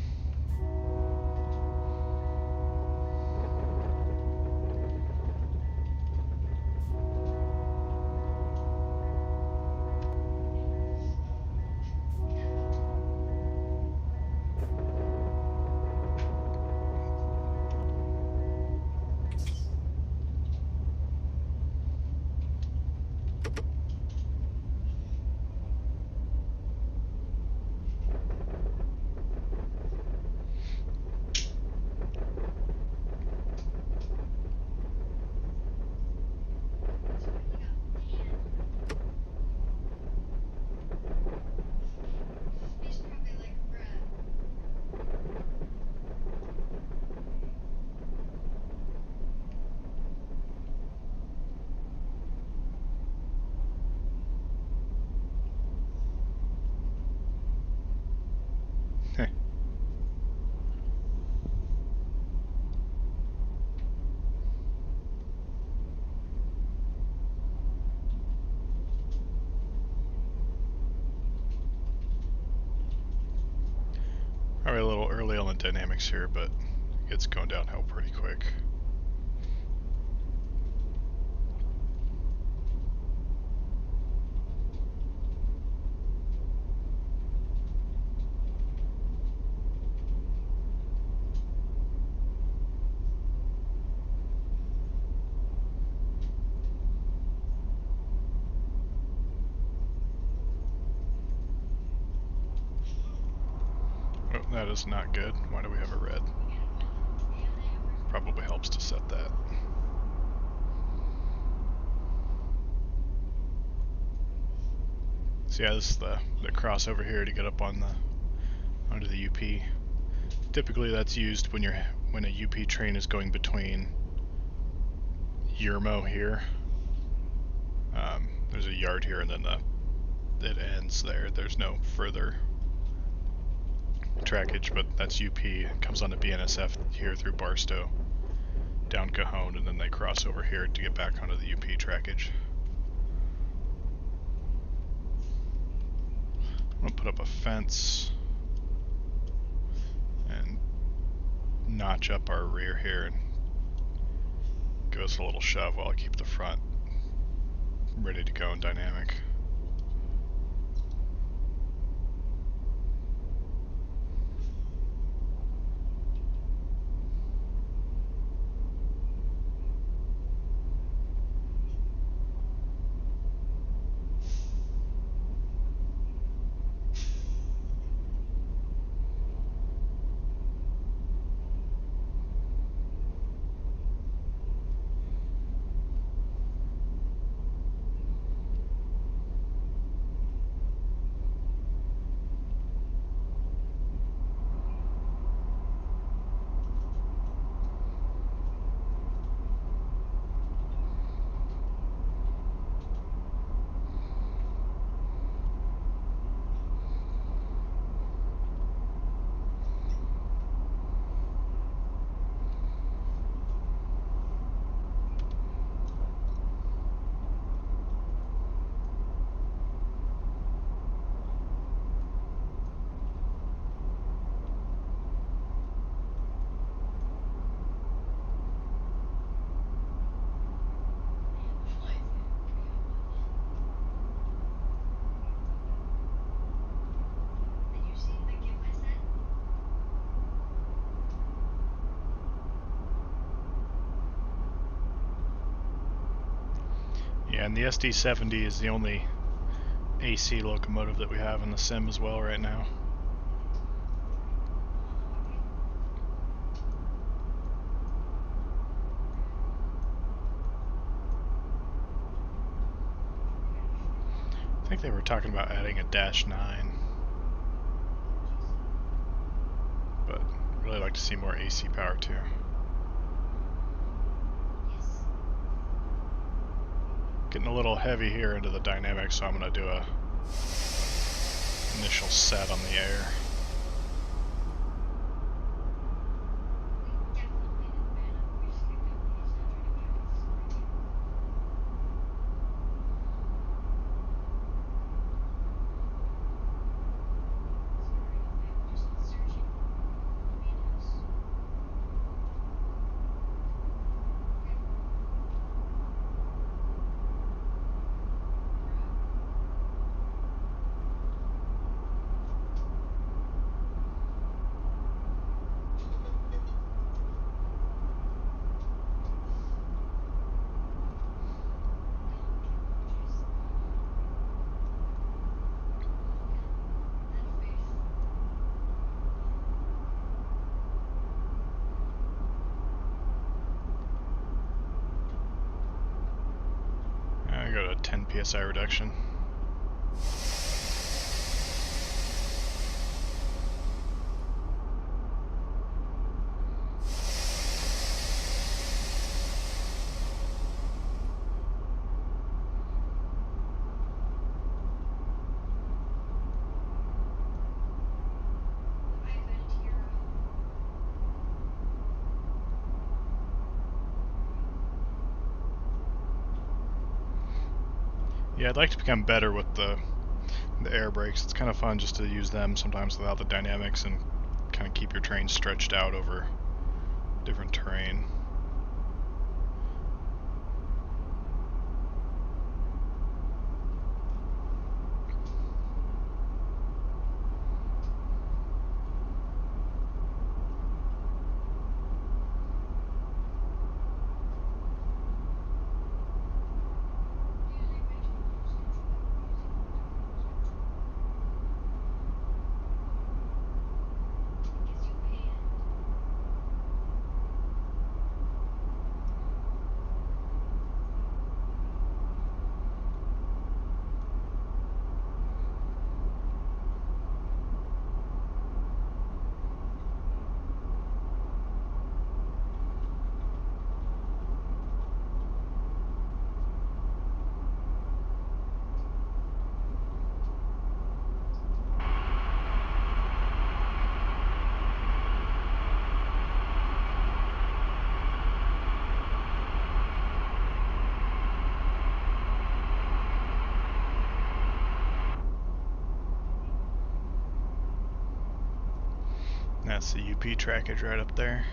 still in dynamics here, but it's going downhill pretty quick. Oh, that is not good. Why do we have a red? Probably helps to set that. So yeah, this is the crossover here to get up on onto the UP. Typically that's used when a UP train is going between Yermo here. There's a yard here and then it ends there. There's no further trackage, but that's UP. It comes onto BNSF here through Barstow, down Cajon, and then they cross over here to get back onto the UP trackage. I'm gonna put up a fence and notch up our rear here and give us a little shove while I keep the front ready to go and dynamic. Yeah, and the SD70 is the only AC locomotive that we have in the sim as well right now. I think they were talking about adding a -9, but I'd really like to see more AC power too. Getting a little heavy here into the dynamics, so I'm going to do a initial set on the air. I got a 10 psi reduction. Yeah, I'd like to become better with the air brakes. It's kind of fun just to use them sometimes without the dynamics and kind kind of keep your train stretched out over different terrain. That's the UP trackage right up there.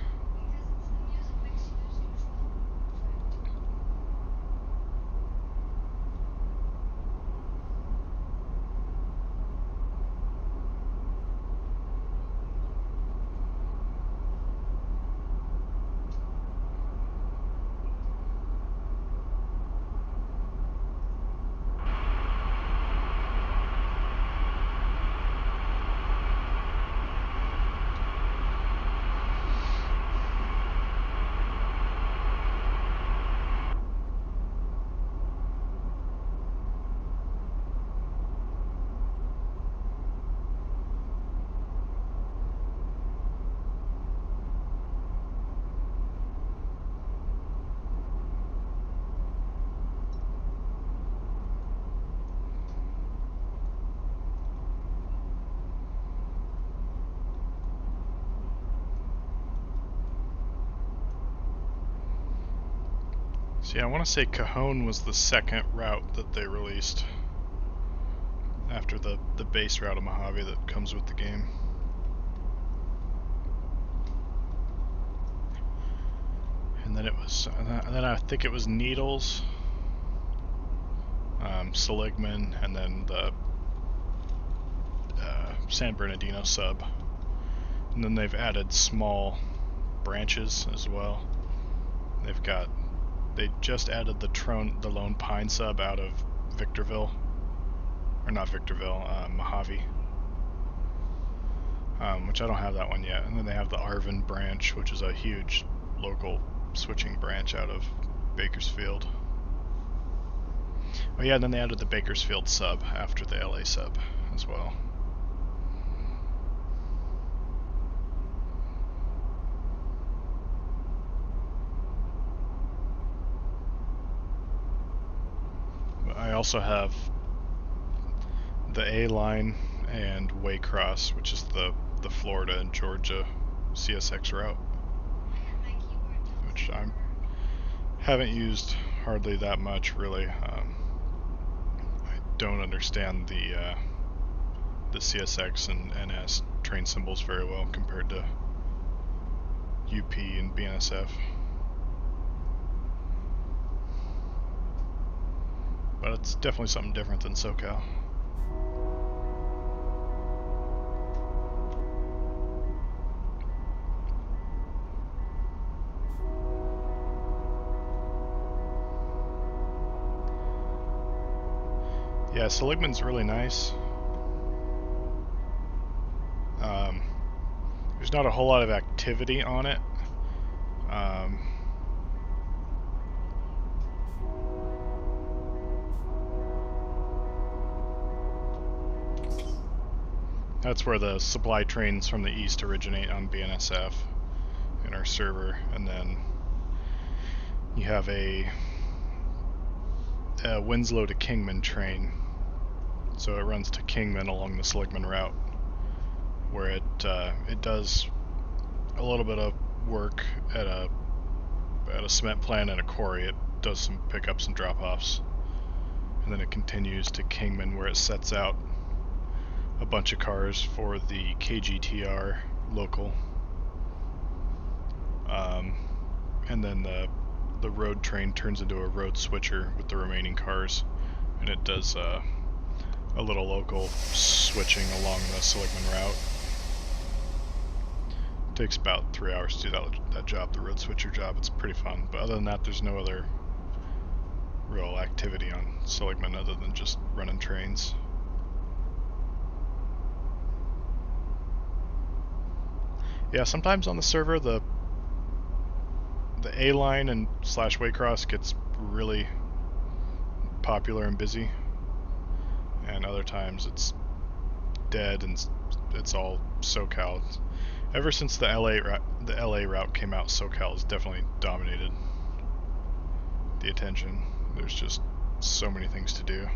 See, I want to say Cajon was the second route that they released after the base route of Mojave that comes with the game. And then it was, and then I think it was Needles, Seligman, and then the San Bernardino sub. And then they've added small branches as well. They just added the Lone Pine sub out of Victorville, or not Victorville, Mojave, which I don't have that one yet. And then they have the Arvin branch, which is a huge local switching branch out of Bakersfield. Oh yeah, and then they added the Bakersfield sub after the LA sub as well. I also have the A line and Waycross, which is the Florida and Georgia CSX route, which I haven't used hardly that much really. I don't understand the CSX and NS train symbols very well compared to UP and BNSF. But it's definitely something different than SoCal. Yeah, Seligman's really nice. There's not a whole lot of activity on it. That's where the supply trains from the east originate on BNSF in our server, and then you have a Winslow to Kingman train. So it runs to Kingman along the Seligman route, where it does a little bit of work at a cement plant and a quarry. It does some pickups and drop-offs, and then it continues to Kingman, where it sets out a bunch of cars for the KGTR local. And then the road train turns into a road switcher with the remaining cars, and it does a little local switching along the Seligman route. It takes about 3 hours to do that job, the road switcher job. It's pretty fun, but other than that, there's no other real activity on Seligman other than just running trains. Yeah, sometimes on the server the A line and / Waycross gets really popular and busy, and other times it's dead and it's all SoCal. Ever since the LA route came out, SoCal has definitely dominated the attention. There's just so many things to do.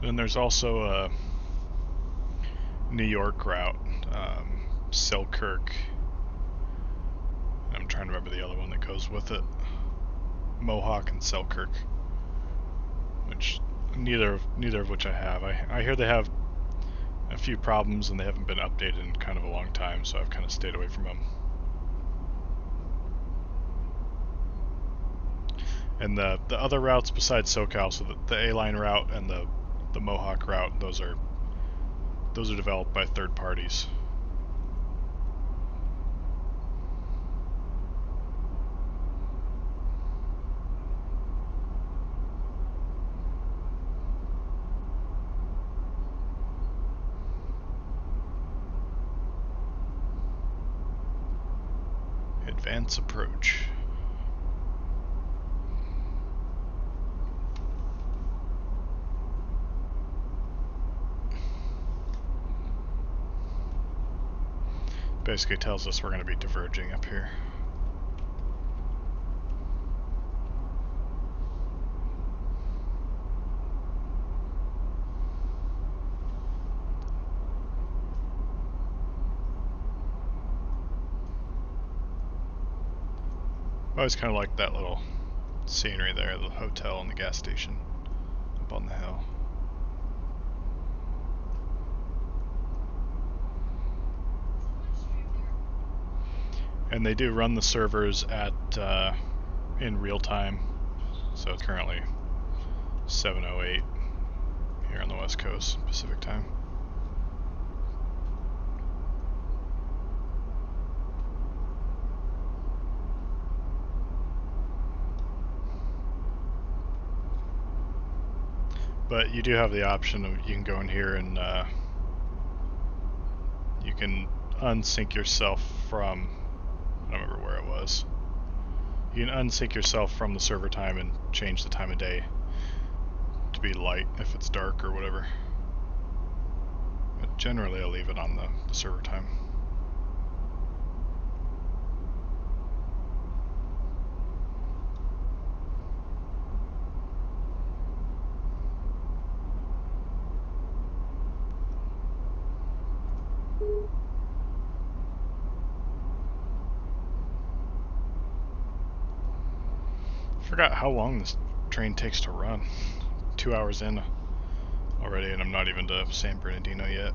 Then there's also a New York route, Selkirk. I'm trying to remember the other one that goes with it. Mohawk and Selkirk, which neither of which I have. I hear they have a few problems and they haven't been updated in kind of a long time, so I've kind of stayed away from them. And the other routes besides SoCal, so the A-line route and the Mohawk route, those are developed by third parties. Advance approach. Basically tells us we're going to be diverging up here. I always kind of like that little scenery there, the hotel and the gas station up on the hill. And they do run the servers at in real time, so it's currently 7:08 here on the West Coast Pacific time. But you do have the option of, you can go in here and you can unsync yourself from, I don't remember where it was. You can unsync yourself from the server time and change the time of day to be light if it's dark or whatever. But generally I'll leave it on the server time. Forgot how long this train takes to run. 2 hours in already, and I'm not even to San Bernardino yet.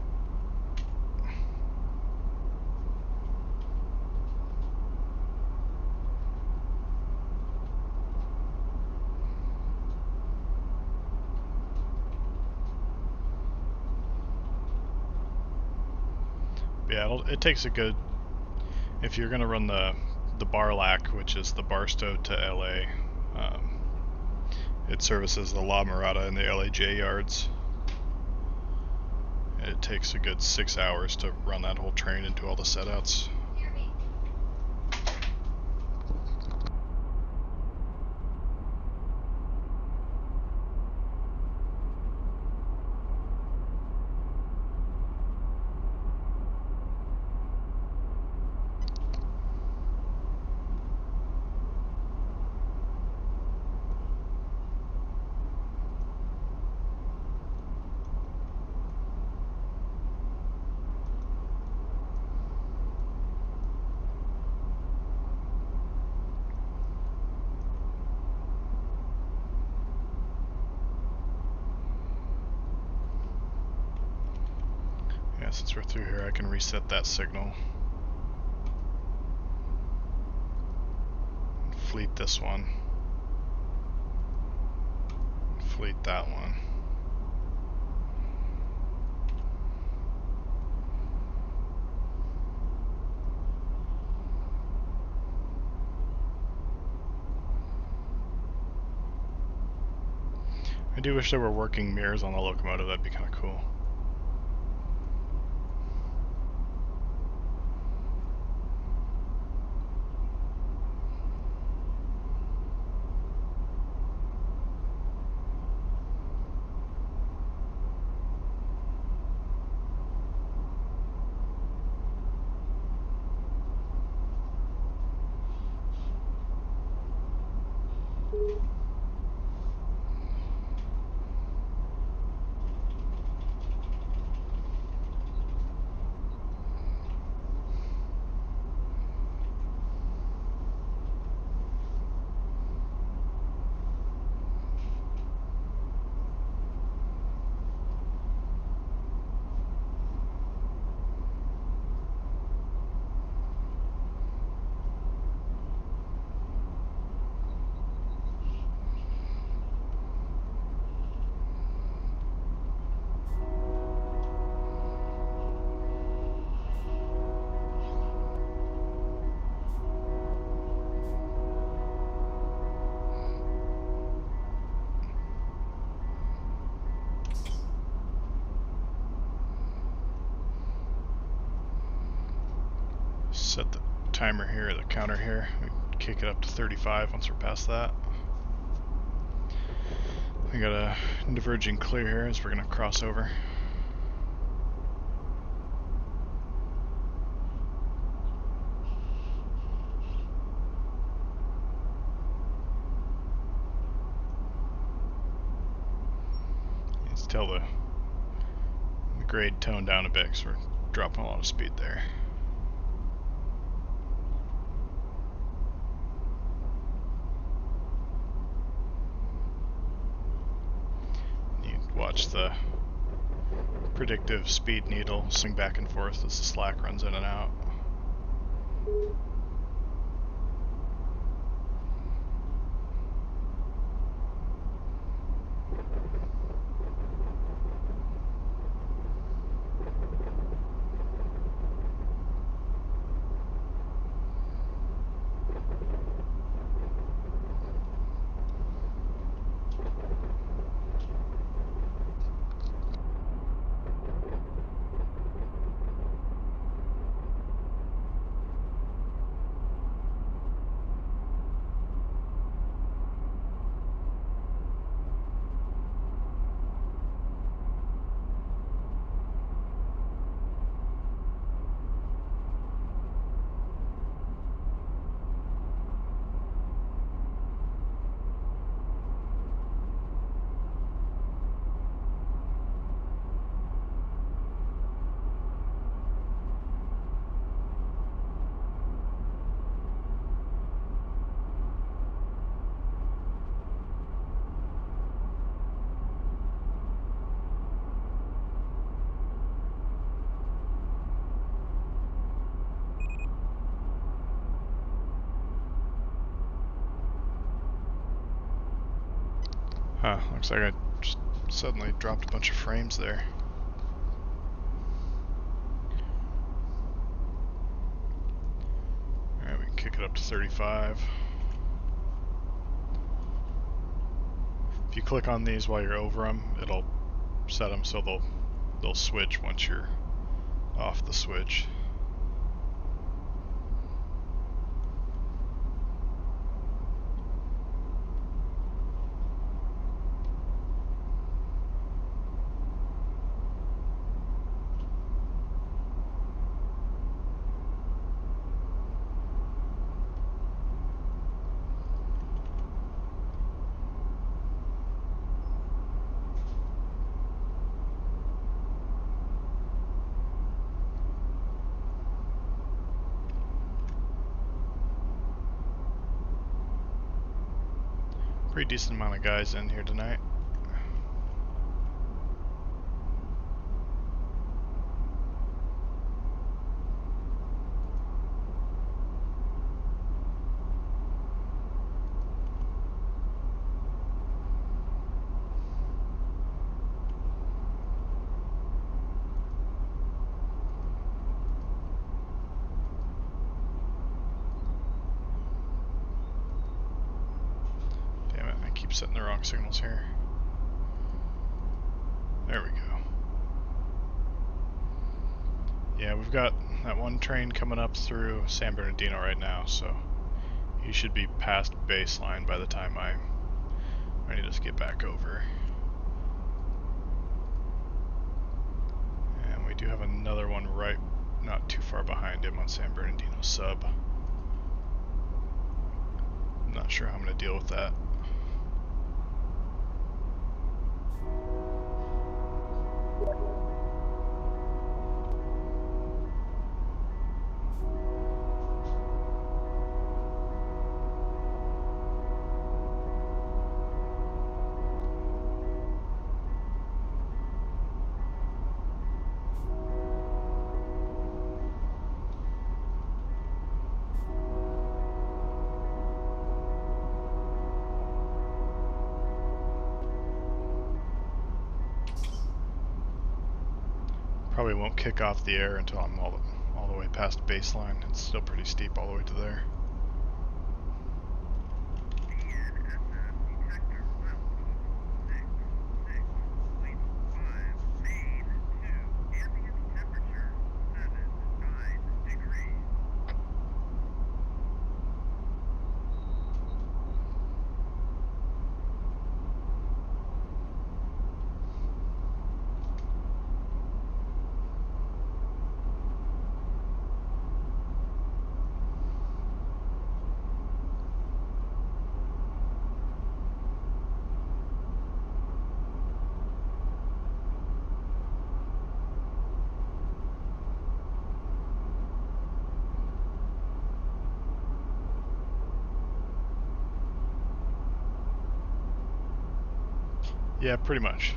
Yeah, it takes a good, if you're gonna run the Barlac, which is the Barstow to LA, it services the La Mirada and the LAJ yards. And it takes a good 6 hours to run that whole train and do all the setouts. Yeah, since we're through here, I can reset that signal. Fleet this one. Fleet that one. I do wish there were working mirrors on the locomotive, that'd be kind of cool. Set the timer here, the counter here. We kick it up to 35 once we're past that. We got a diverging clear here as we're going to cross over. Let's tell the grade tone down a bit because we're dropping a lot of speed there. Watch the predictive speed needle swing back and forth as the slack runs in and out. Huh, looks like I just suddenly dropped a bunch of frames there. Alright, we can kick it up to 35. If you click on these while you're over them, it'll set them so they'll switch once you're off the switch. Pretty decent amount of guys in here tonight. setting the wrong signals here. There we go. Yeah, we've got that one train coming up through San Bernardino right now, so he should be past baseline by the time I'm ready to get back over. And we do have another one right not too far behind him on San Bernardino sub. I'm not sure how I'm going to deal with that. Probably won't kick off the air until I'm all the way past baseline. It's still pretty steep all the way to there. Yeah, pretty much.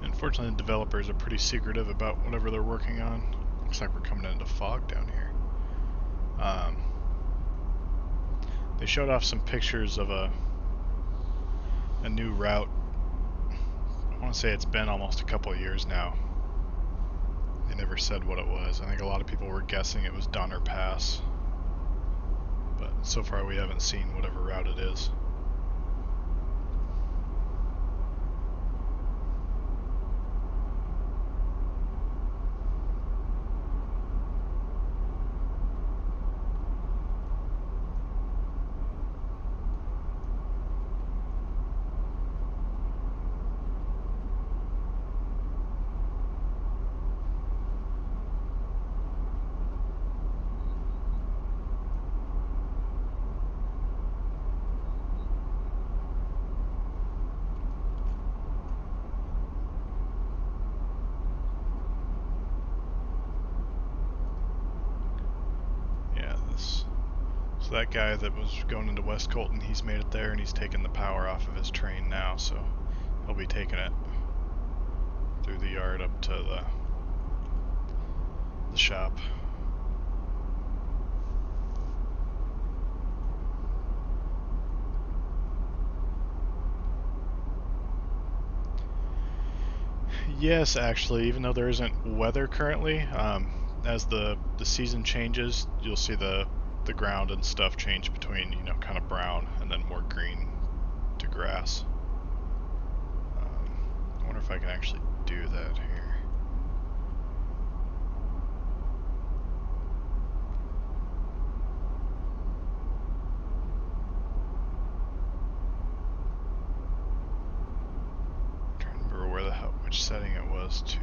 Unfortunately, the developers are pretty secretive about whatever they're working on. Looks like we're coming into fog down here. They showed off some pictures of a new route. I want to say it's been almost a couple of years now. They never said what it was. I think a lot of people were guessing it was Donner Pass, but so far we haven't seen whatever route it is. That guy that was going into West Colton, he's made it there and he's taken the power off of his train now, so he'll be taking it through the yard up to the shop. Yes, actually, even though there isn't weather currently, as the season changes, you'll see the ground and stuff change between, you know, kind of brown and then more green to grass. I wonder if I can actually do that here. I'm trying to remember where the hell, which setting it was to.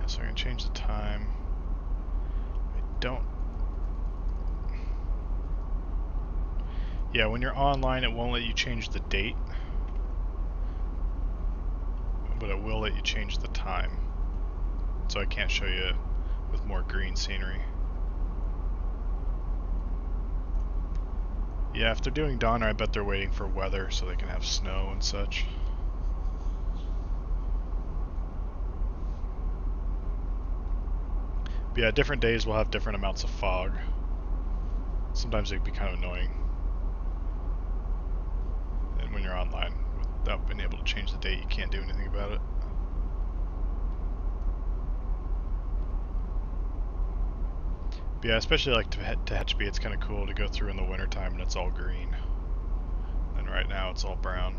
So I can change the time. I don't. Yeah, when you're online, it won't let you change the date, but it will let you change the time. So I can't show you with more green scenery. Yeah, if they're doing Donner, I bet they're waiting for weather so they can have snow and such. But yeah, different days will have different amounts of fog. Sometimes it can be kind of annoying. And when you're online, without being able to change the date, you can't do anything about it. But yeah, especially like to Tehachapi, it's kind of cool to go through in the wintertime and it's all green. And right now it's all brown.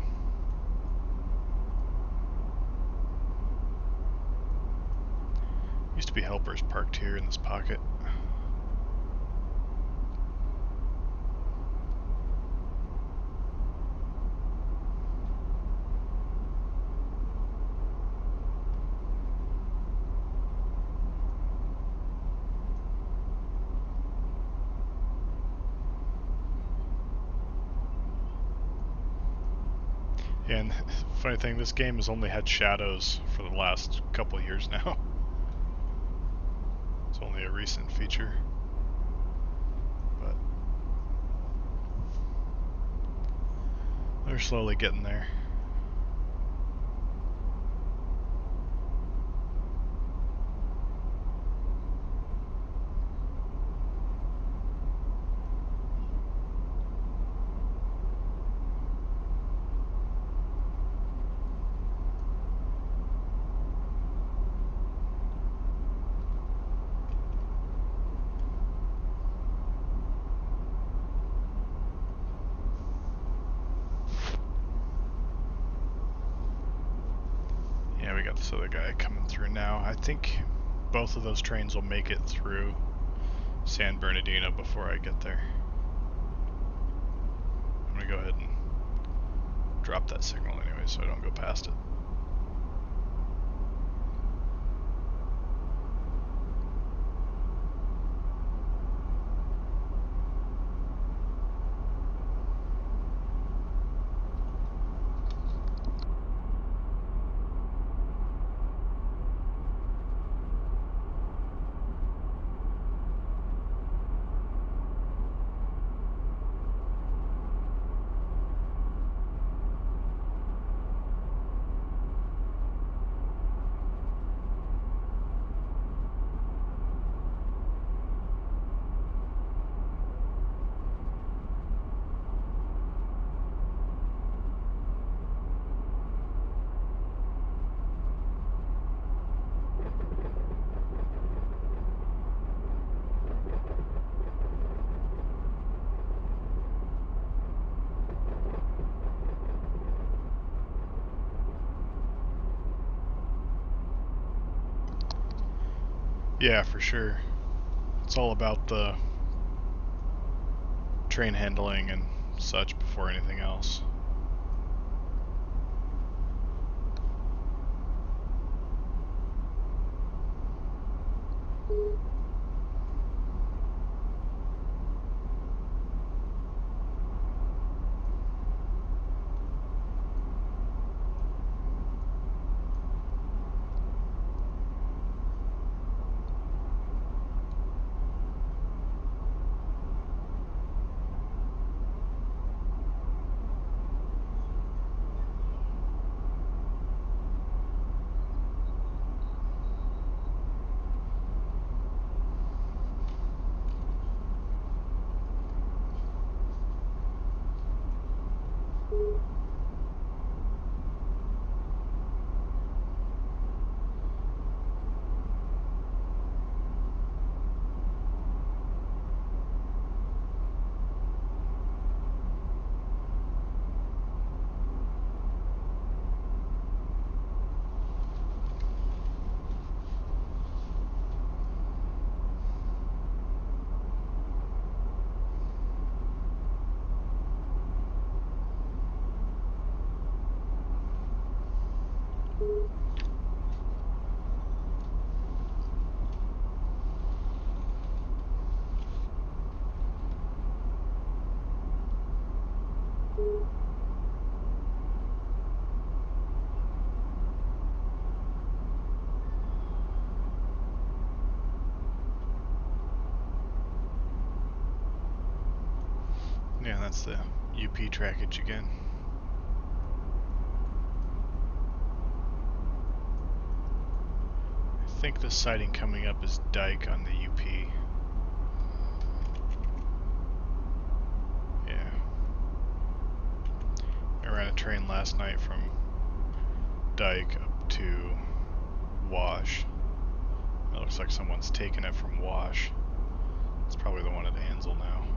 Used to be helpers parked here in this pocket. And funny thing, this game has only had shadows for the last couple years now. It's only a recent feature. But they're slowly getting there. Yeah, we got this other guy coming through now. I think both of those trains will make it through San Bernardino before I get there. I'm gonna go ahead and drop that signal anyway so I don't go past it. Yeah, for sure. It's all about the train handling and such before anything else. Yeah, that's the UP trackage again. I think the siding coming up is Dyke on the UP. Yeah. I ran a train last night from Dyke up to Wash. It looks like someone's taken it from Wash. It's probably the one at Ansel now.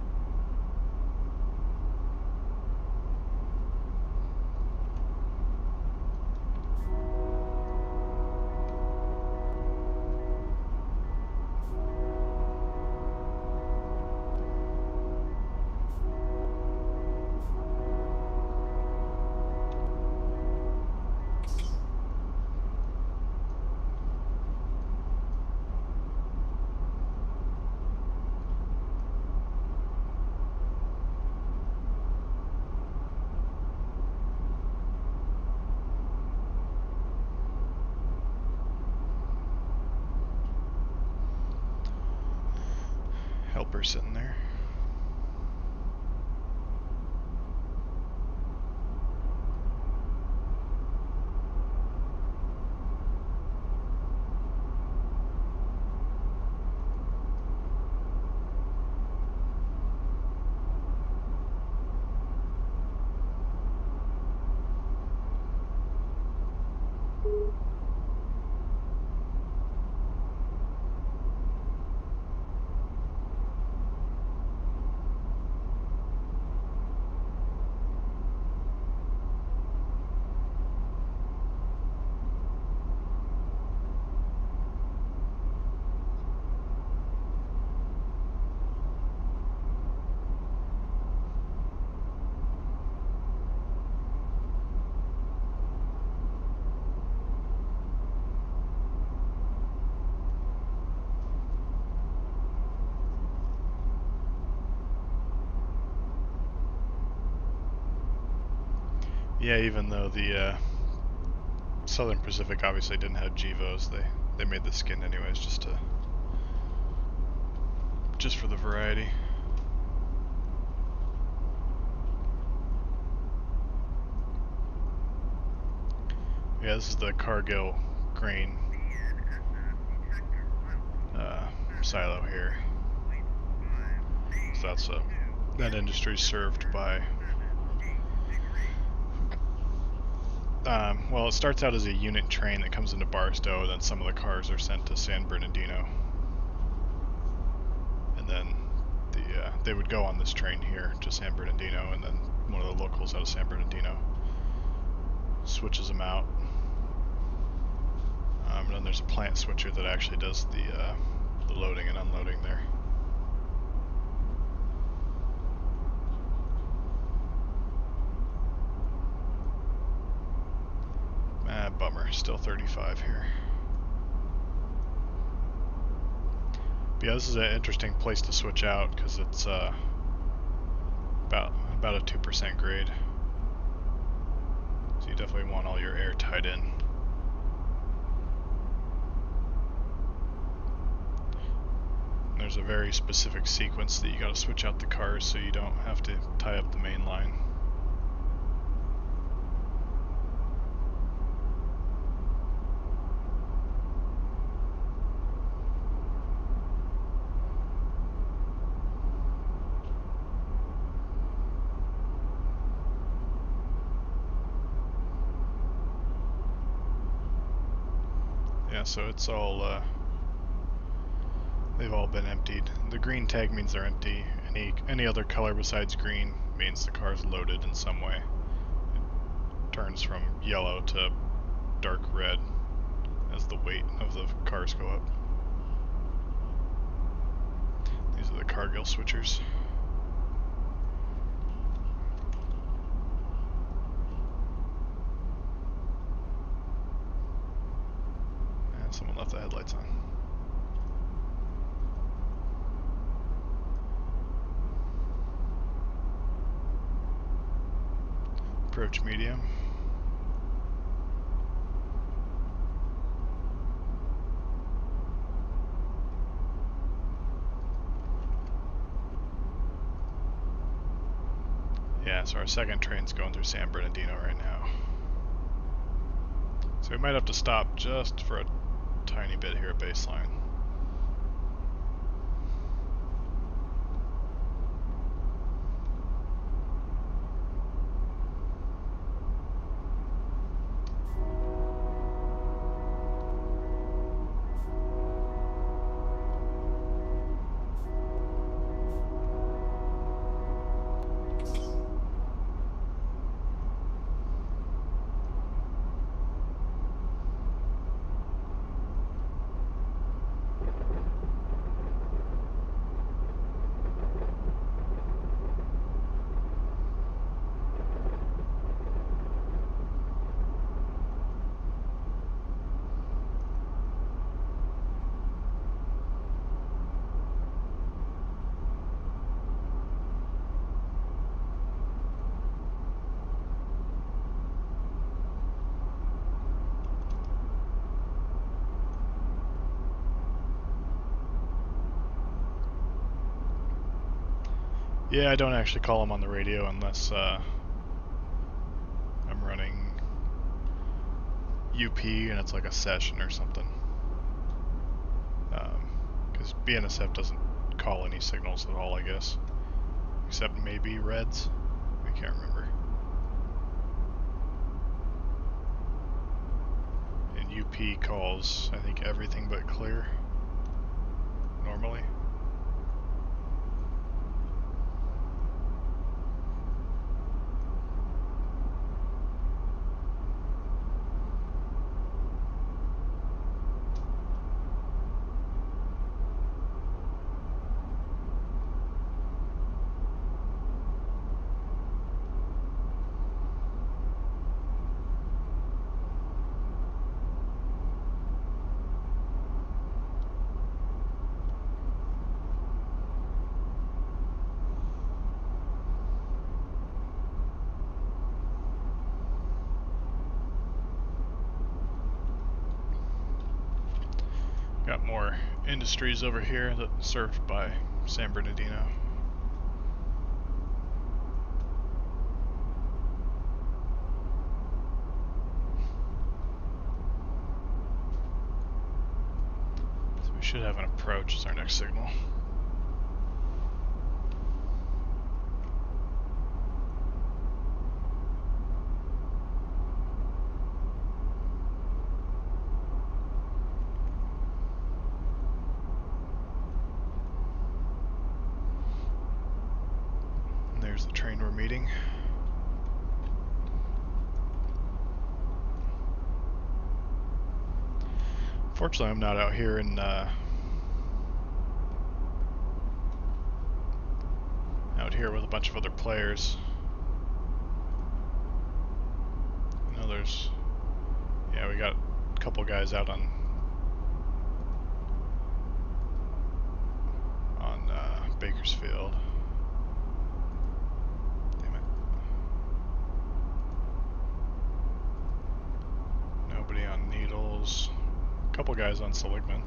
Helper sitting there. Yeah, even though the Southern Pacific obviously didn't have GEVOs, they made the skin anyways, just for the variety. Yeah, this is the Cargill grain silo here. So that's that industry served by. Well, it starts out as a unit train that comes into Barstow, and then some of the cars are sent to San Bernardino. And then they would go on this train here to San Bernardino, and then one of the locals out of San Bernardino switches them out. And then there's a plant switcher that actually does the loading and unloading there. Bummer, still 35 here. But yeah, this is an interesting place to switch out because it's about a 2% grade. So you definitely want all your air tied in. And there's a very specific sequence that you got to switch out the cars so you don't have to tie up the main line. So it's all, they've all been emptied. The green tag means they're empty. Any other color besides green means the car's loaded in some way. It turns from yellow to dark red as the weight of the cars go up. These are the Cargill switchers. Someone left the headlights on. Approach medium. Yeah, so our second train's going through San Bernardino right now. So we might have to stop just for a tiny bit here at baseline. Yeah, I don't actually call them on the radio unless I'm running UP and it's like a session or something. Because BNSF doesn't call any signals at all, I guess. Except maybe reds. I can't remember. And UP calls, I think, everything but clear. Normally. Got more industries over here that served by San Bernardino. So we should have an approach as our next signal. There's the train we're meeting. Fortunately, I'm not out here in out here with a bunch of other players. I know there's, yeah, we got a couple guys out on Bakersfield. On Needles, a couple guys on Seligman.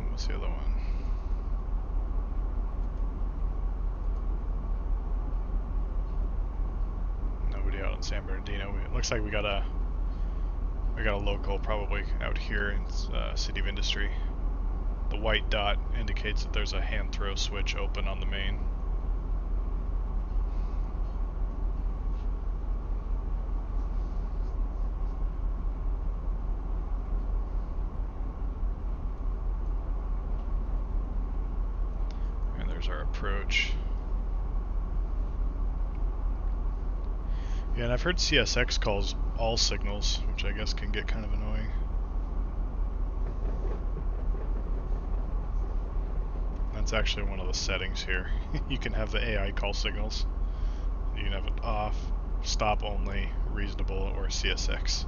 What's the other one? Nobody out in San Bernardino. It looks like we got a local probably out here in City of Industry. The white dot indicates that there's a hand throw switch open on the main. Our approach. Yeah, and I've heard CSX calls all signals, which I guess can get kind of annoying. That's actually one of the settings here. You can have the AI call signals. You can have it off, stop only, reasonable, or CSX.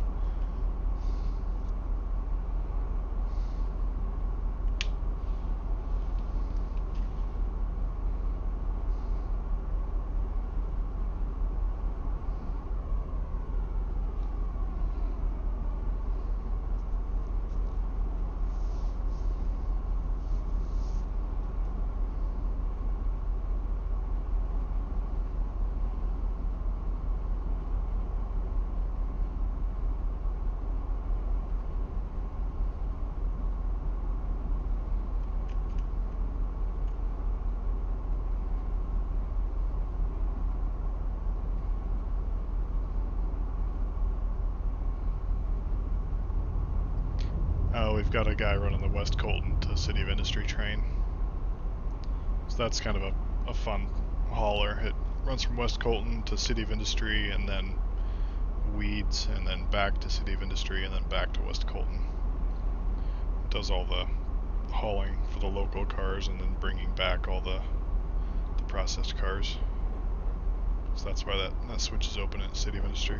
we've got a guy running the West Colton to City of Industry train. So that's kind of a fun hauler. It runs from West Colton to City of Industry and then Weeds and then back to City of Industry and then back to West Colton. It does all the hauling for the local cars and then bringing back all the processed cars. So that's why that switch is open at City of Industry.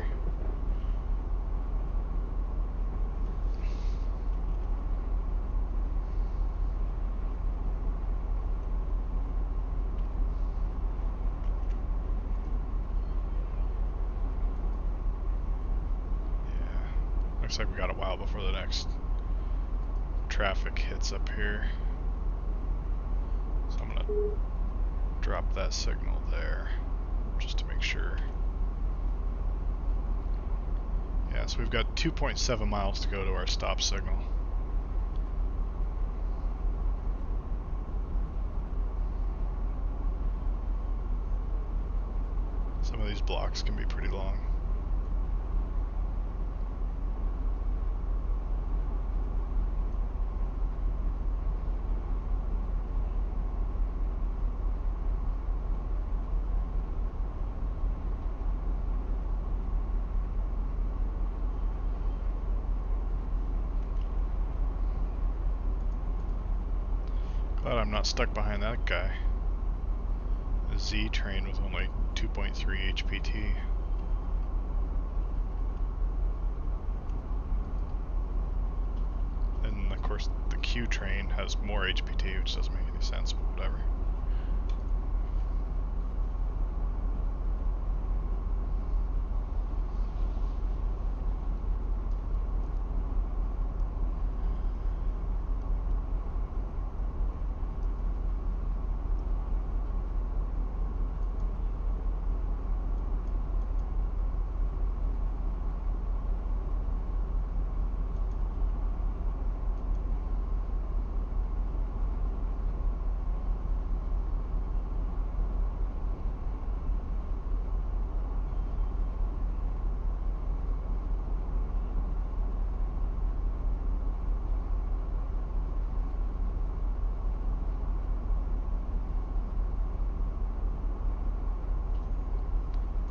Looks like we got a while before the next traffic hits up here. So I'm gonna drop that signal there just to make sure. Yeah, so we've got 2.7 miles to go to our stop signal. Some of these blocks can be pretty long. Glad I'm not stuck behind that guy. A Z train with only 2.3 HPT. And of course the Q train has more HPT, which doesn't make any sense, but whatever.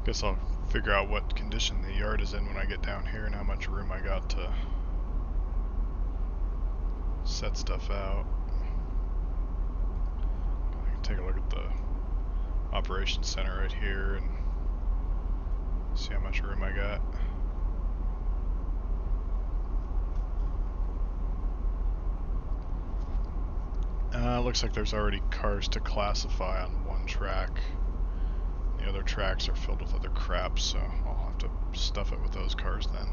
Guess I'll figure out what condition the yard is in when I get down here and how much room I got to set stuff out. I can take a look at the operations center right here and see how much room I got. Looks like there's already cars to classify on one track. The other tracks are filled with other crap, so I'll have to stuff it with those cars then.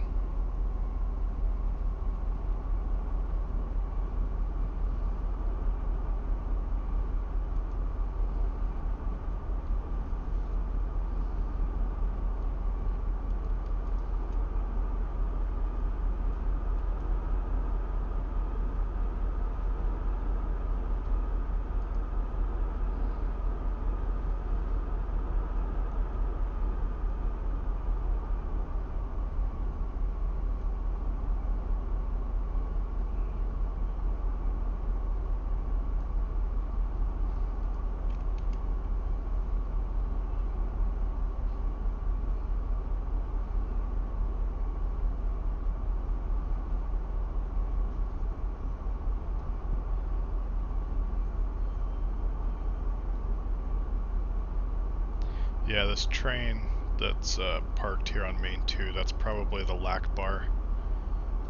Yeah, this train that's parked here on Main 2, that's probably the LAC bar.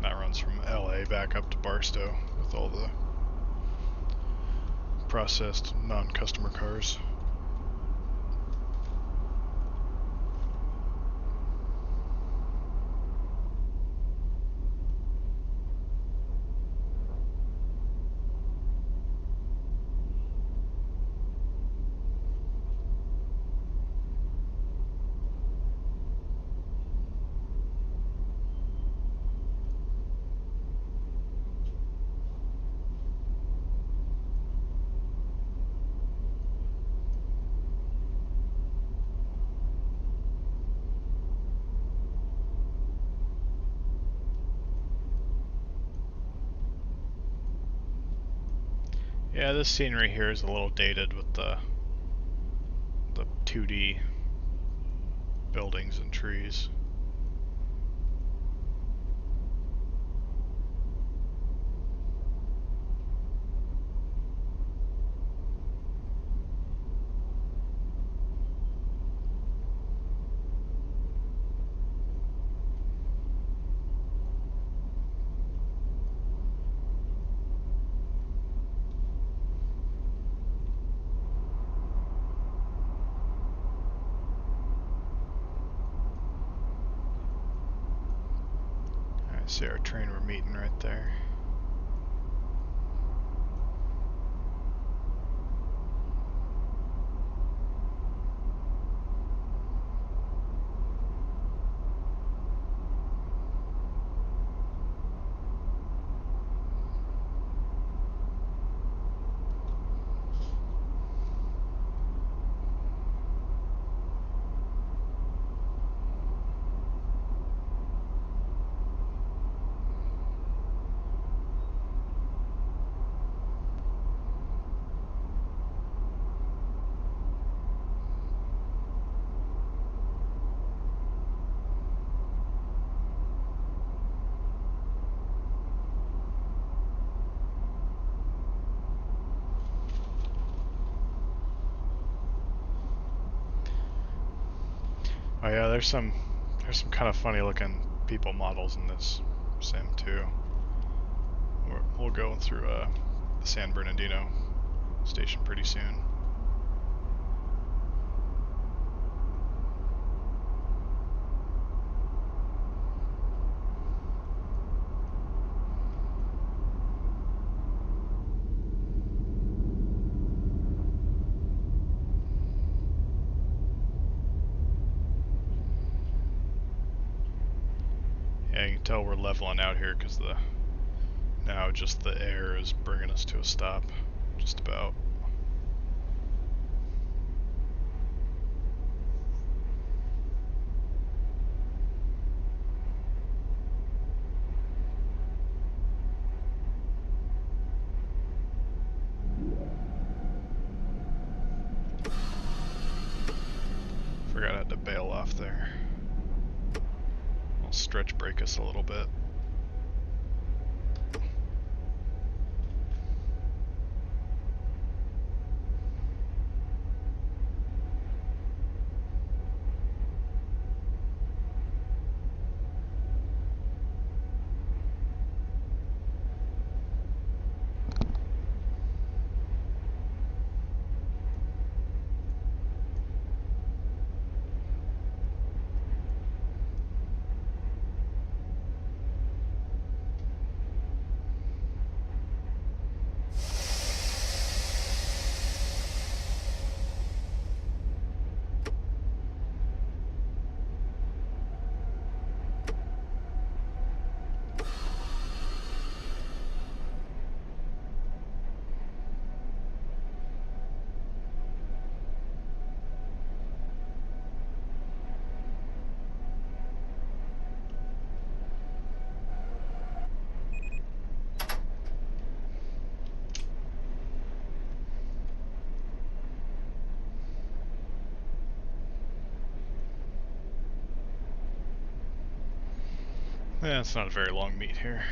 That runs from LA back up to Barstow with all the processed non-customer cars. Yeah, this scenery here is a little dated with the 2D buildings and trees. I see our train we're meeting right there. Oh yeah, there's some kind of funny looking people models in this sim too. We'll go through the San Bernardino station pretty soon. Yeah, you can tell we're leveling out here because now just the air is bringing us to a stop, just about. Forgot I had to bail off there. I'll stretch brake us a little bit. Yeah, it's not a very long meet here.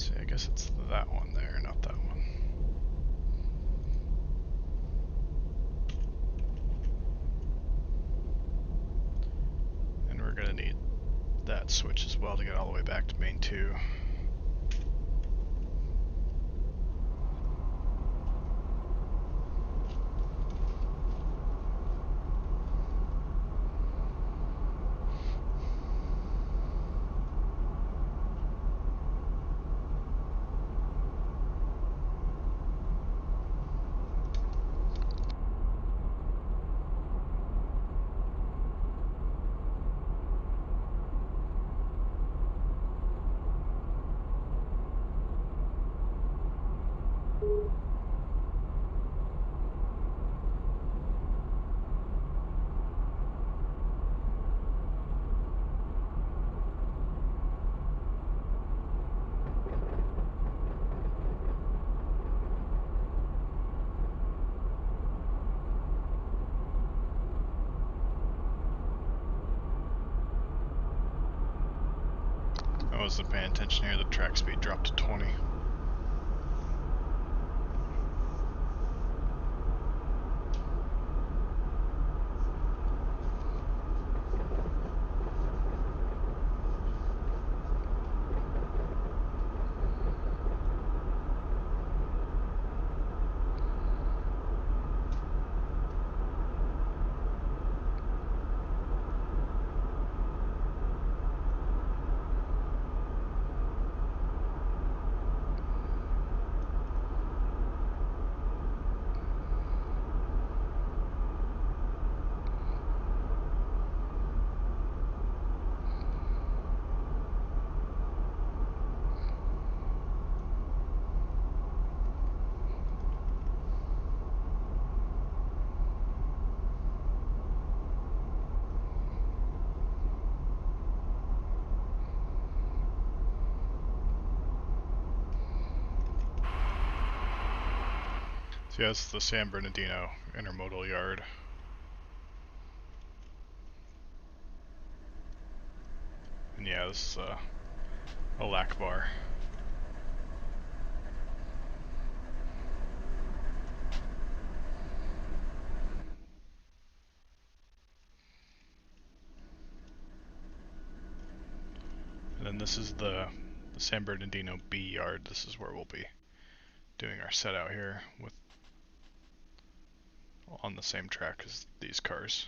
See, I guess it's that one there, not that one. And we're gonna need that switch as well to get all the way back to main 2. I wasn't paying attention here, the track speed dropped to 20. So yeah, this is the San Bernardino intermodal yard. And yeah, this is a lac bar. And then this is the San Bernardino B yard. This is where we'll be doing our set out here with on the same track as these cars.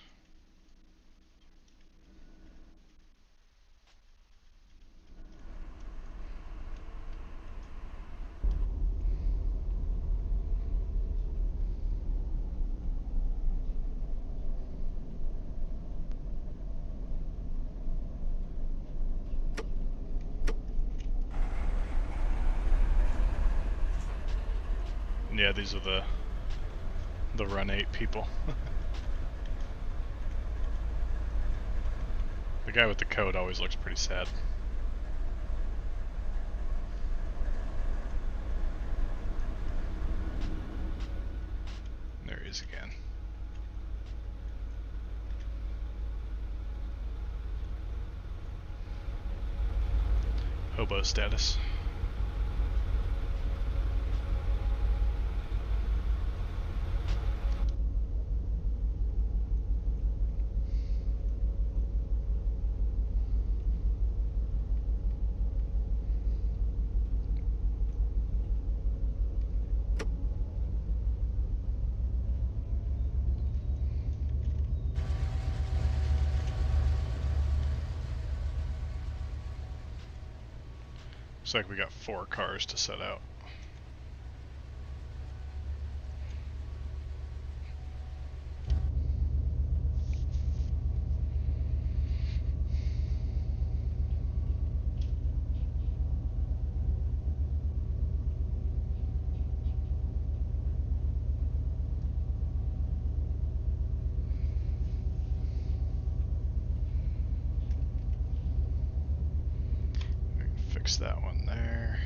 And yeah, these are the Run 8 people. The guy with the coat always looks pretty sad. There he is again. Hobo status. Looks like we got 4 cars to set out. Fix that one there.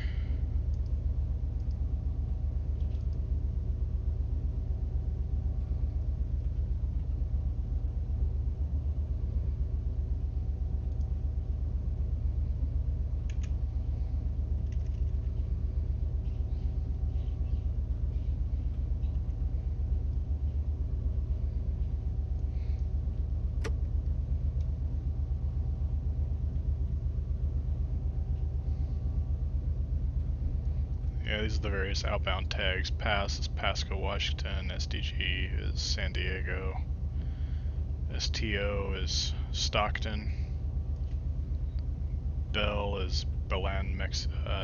Yeah, these are the various outbound tags. Pass is Pasco, Washington. SDG is San Diego. STO is Stockton. Bell is Belen,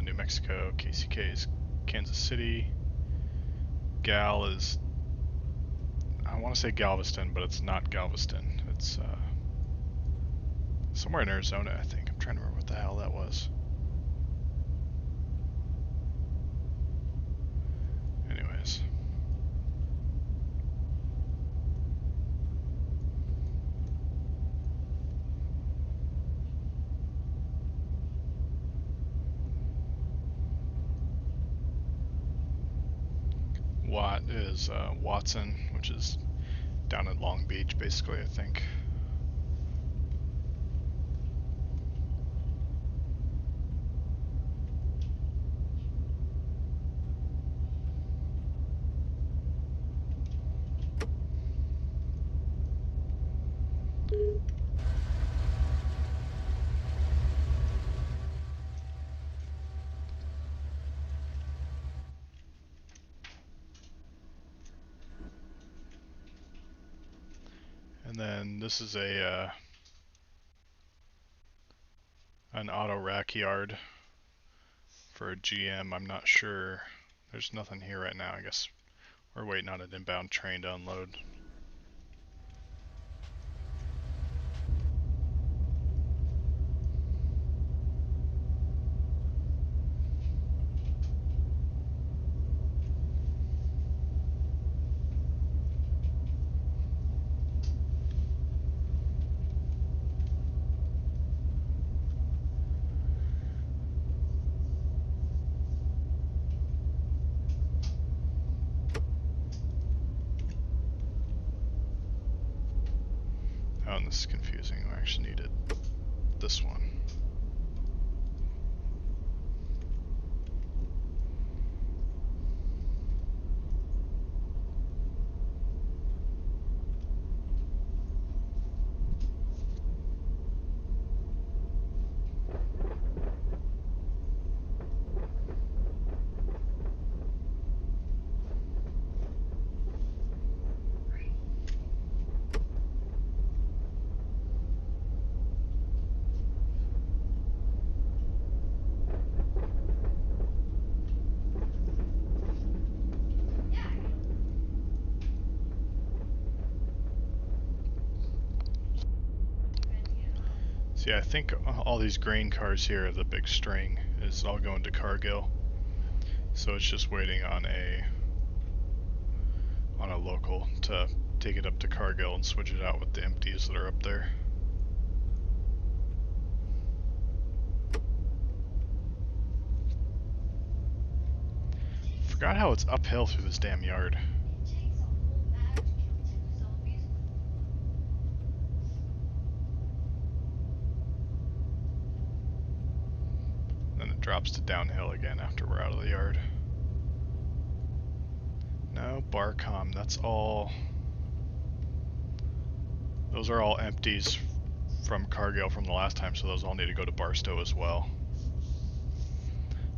New Mexico. KCK is Kansas City. Gal is, I want to say Galveston, but it's not Galveston. It's somewhere in Arizona, I think. I'm trying to remember what the hell that was. Anyways. Watt is Watson, which is down at Long Beach, basically, I think. And then this is a an auto rack yard for a GM. I'm not sure. There's nothing here right now. I guess we're waiting on an inbound train to unload. Oh, and this is confusing. I actually needed this one. See, I think all these grain cars here, the big string, is all going to Cargill. So it's just waiting on a local to take it up to Cargill and switch it out with the empties that are up there. Forgot how it's uphill through this damn yard. Then it drops to downhill again after we're out of the yard. No, Barcom, that's all. Those are all empties from Cargill from the last time, so those all need to go to Barstow as well.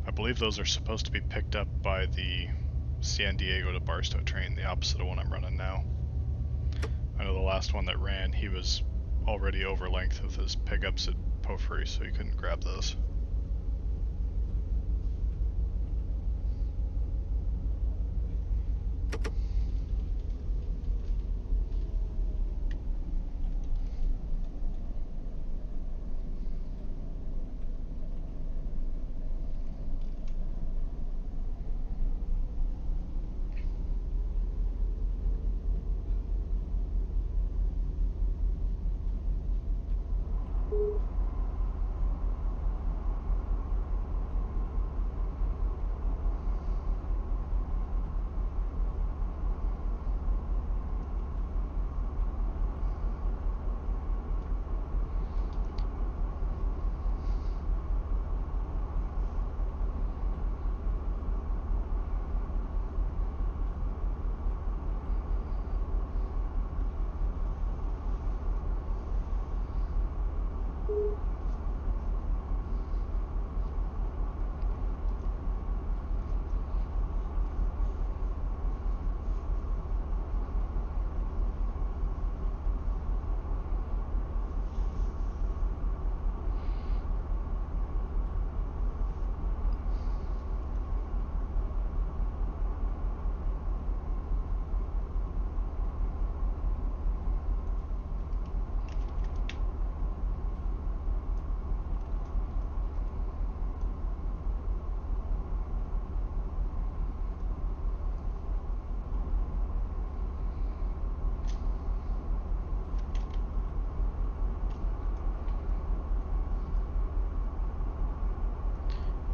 I believe those are supposed to be picked up by the San Diego to Barstow train, the opposite of one I'm running now. I know the last one that ran, he was already over length with his pickups at Porphyry, so he couldn't grab those.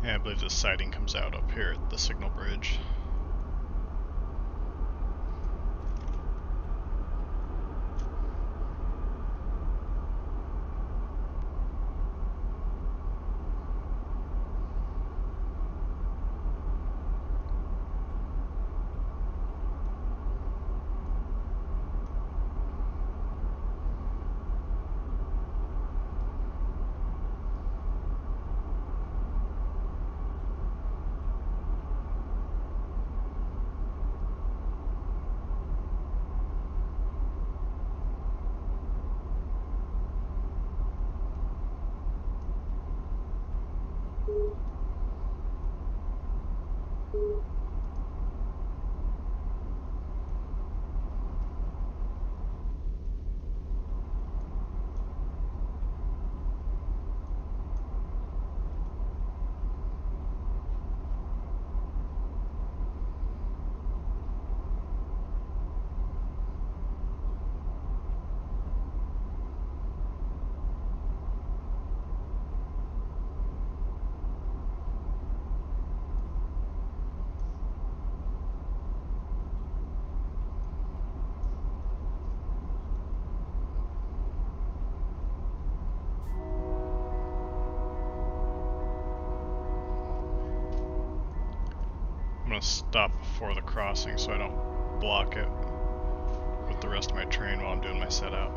Yeah, I believe the siding comes out up here at the signal bridge. I'm gonna stop before the crossing so I don't block it with the rest of my train while I'm doing my set out.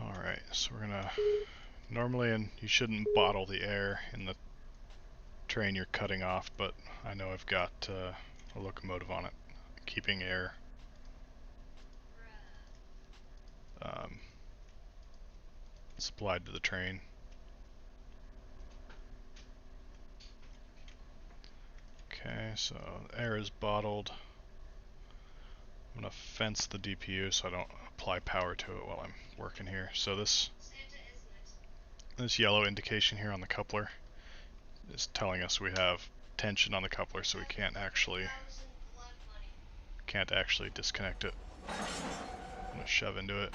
Alright, so we're gonna... Normally, and you shouldn't bottle the air in the train you're cutting off, but I know I've got a locomotive on it, keeping air supplied to the train. Okay, so air is bottled. I'm gonna fence the DPU so I don't apply power to it while I'm working here. So this yellow indication here on the coupler is telling us we have tension on the coupler, so we can't actually disconnect it. I'm gonna shove into it.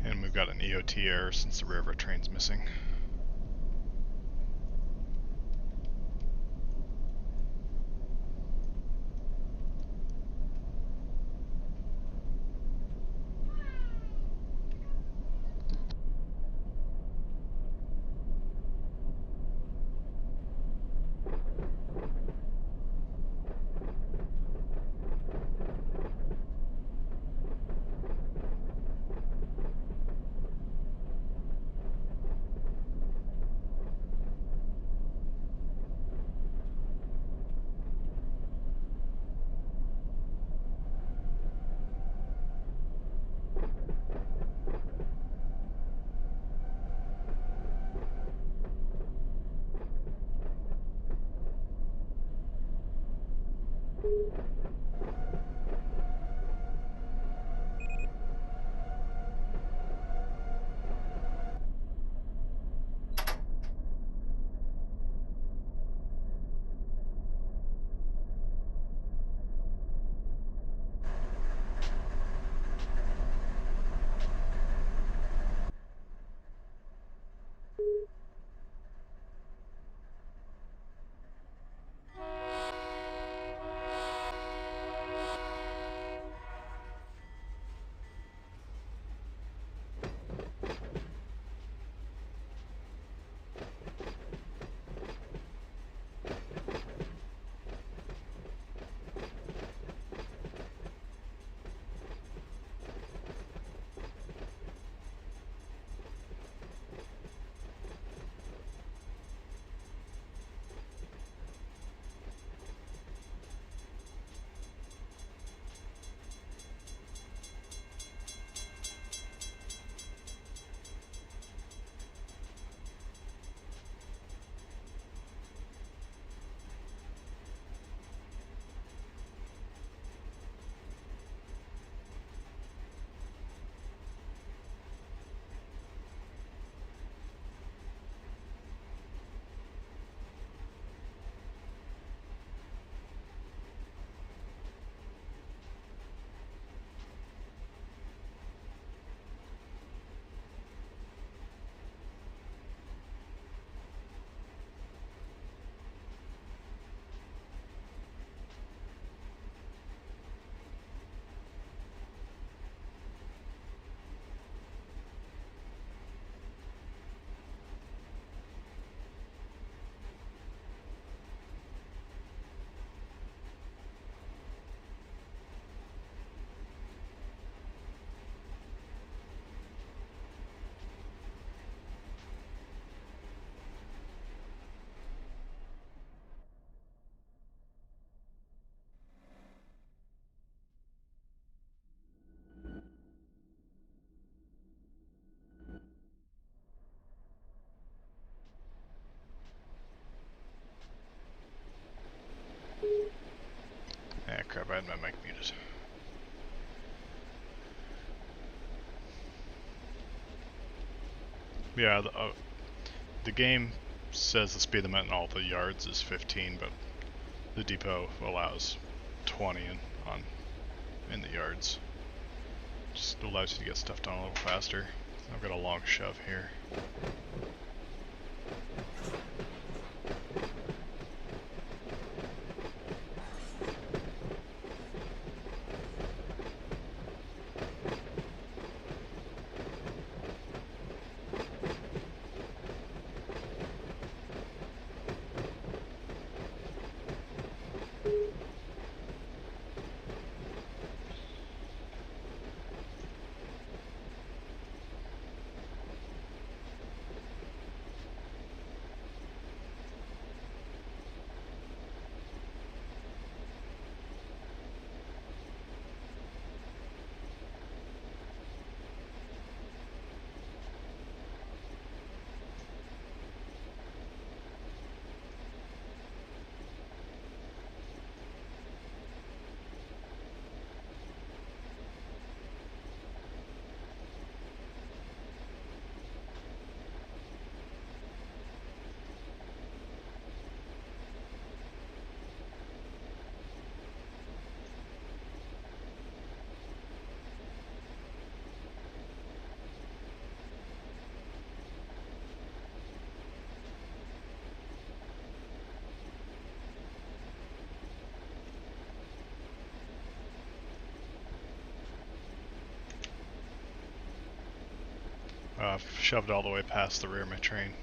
And we've got an EOT error since the railroad train's missing. crap, I had my mic muted. Yeah, the game says the speed limit in all the yards is 15, but the depot allows 20 in the yards. Just allows you to get stuff done a little faster. I've got a long shove here. I've shoved all the way past the rear of my train.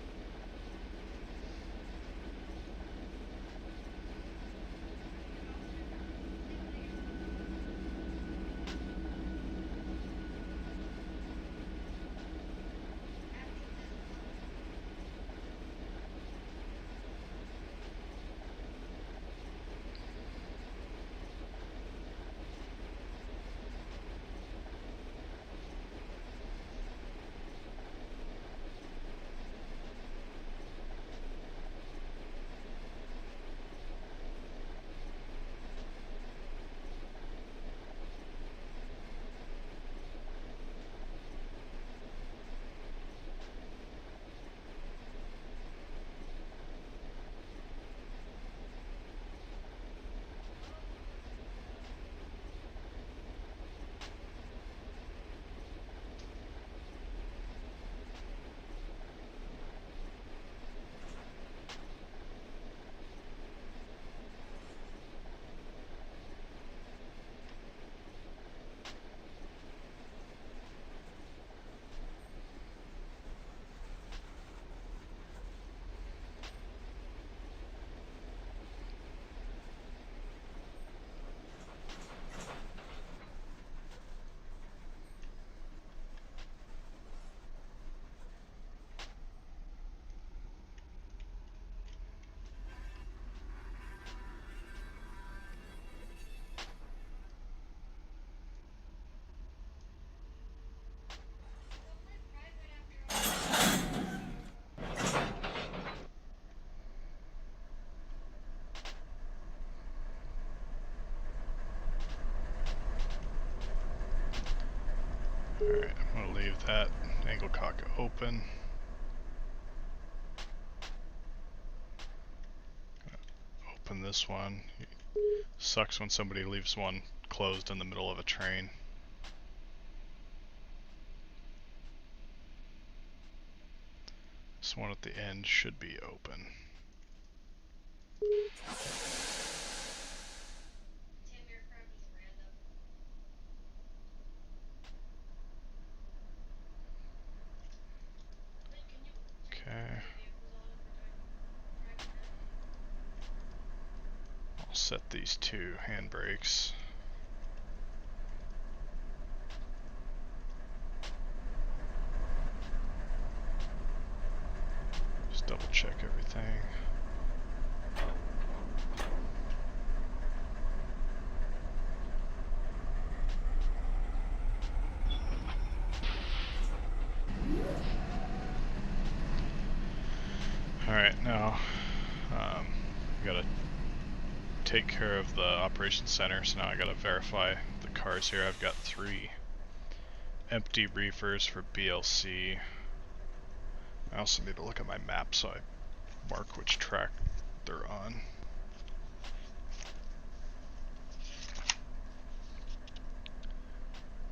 Alright, I'm going to leave that angle cock open. Open this one. Sucks when somebody leaves one closed in the middle of a train. This one at the end should be open. Okay. I'll set these two handbrakes. Just double check everything. Alright, now we gotta take care of the operations center, so now I gotta verify the cars here. I've got 3 empty reefers for BLC. I also need to look at my map so I mark which track they're on.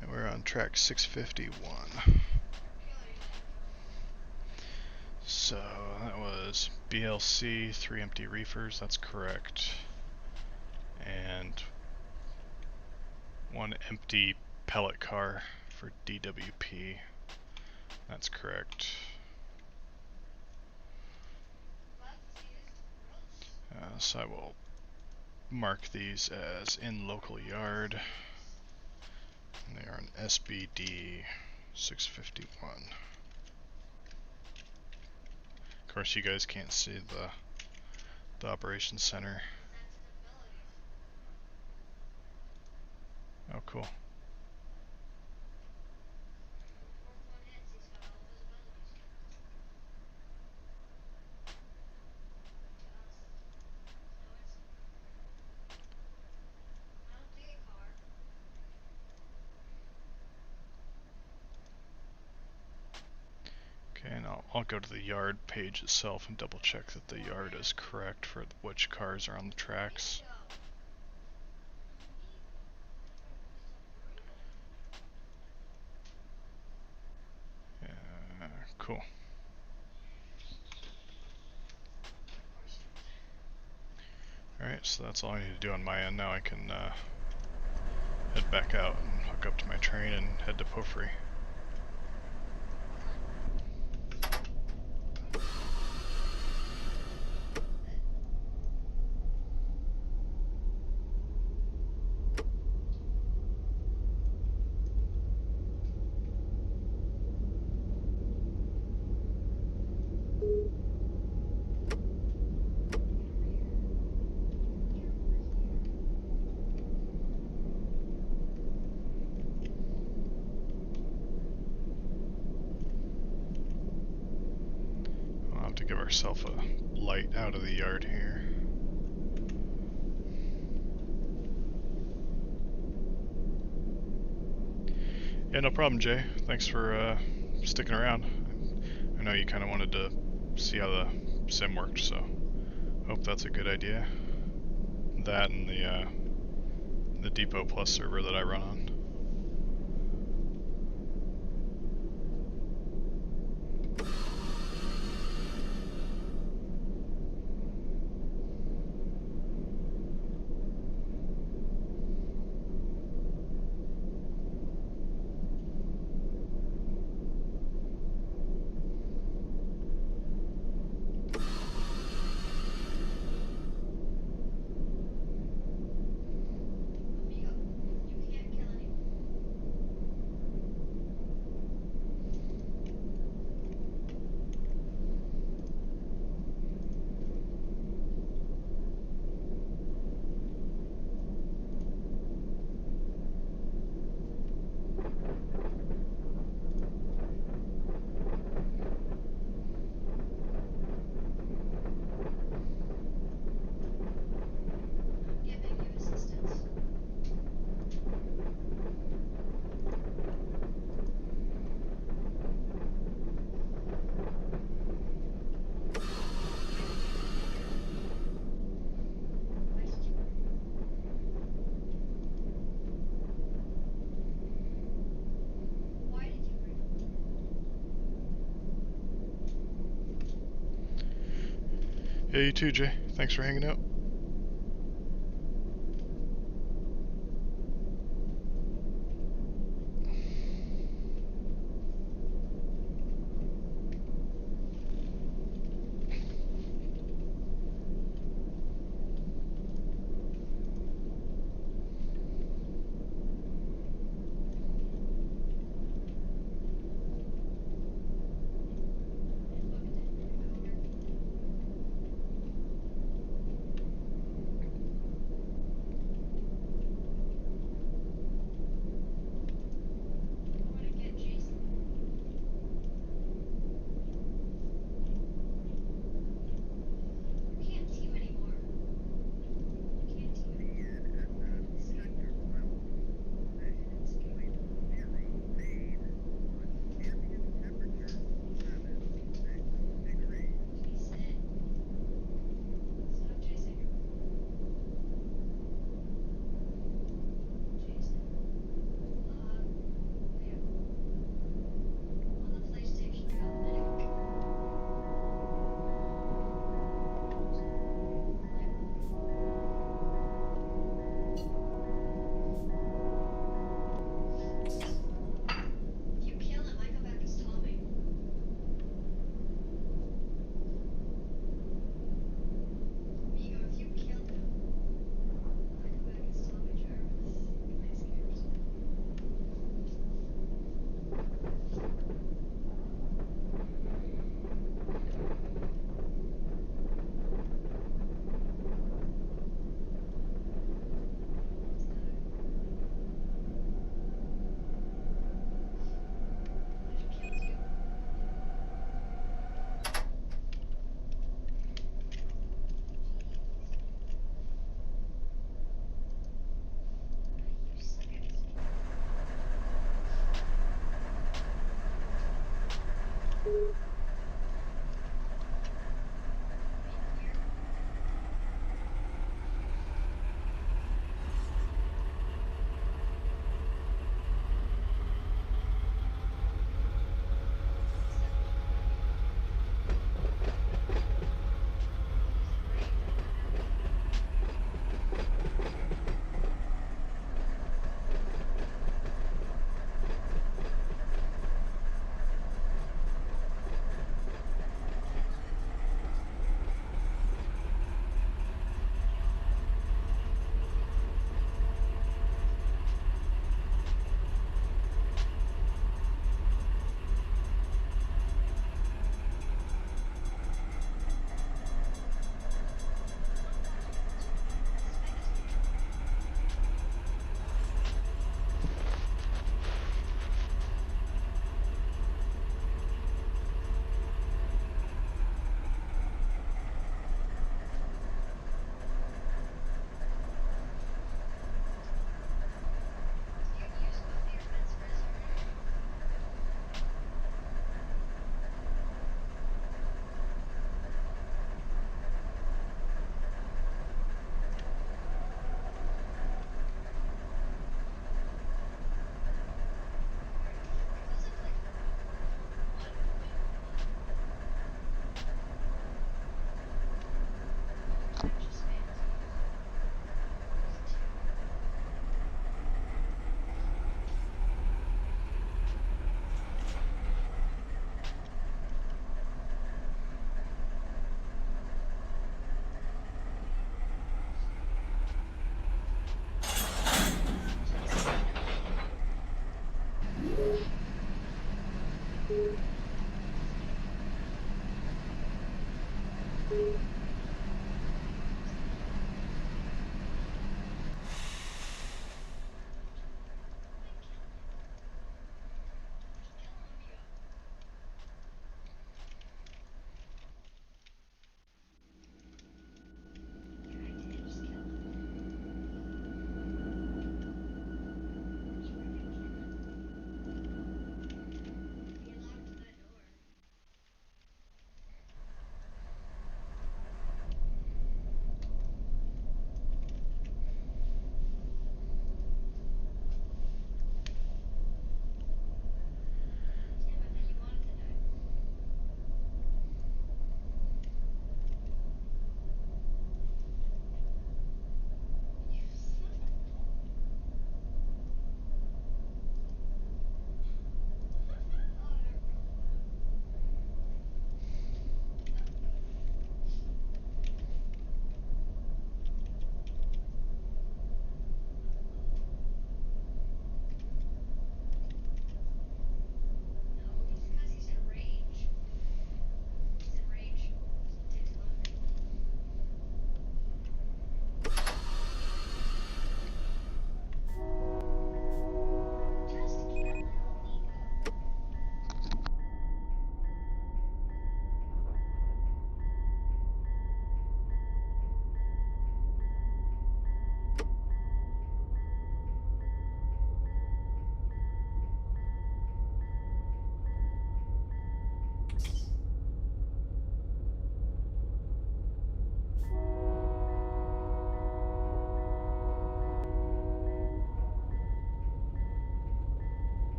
And we're on track 651. So that was BLC, 3 empty reefers, that's correct. And 1 empty pellet car for DWP, that's correct. So I will mark these as in local yard. And they are an SBD 651. Of course, you guys can't see the operations center. Oh, cool. Okay, and I'll go to the yard page itself and double check that the yard is correct for which cars are on the tracks. Cool. Alright, so that's all I need to do on my end. Now I can head back out and hook up to my train and head to Pofree. To give ourselves a light out of the yard here. Yeah, no problem, Jay. Thanks for sticking around. I know you kind of wanted to see how the sim worked, so hope that's a good idea. That and the Depot Plus server that I run on. Yeah, you too, Jay. Thanks for hanging out.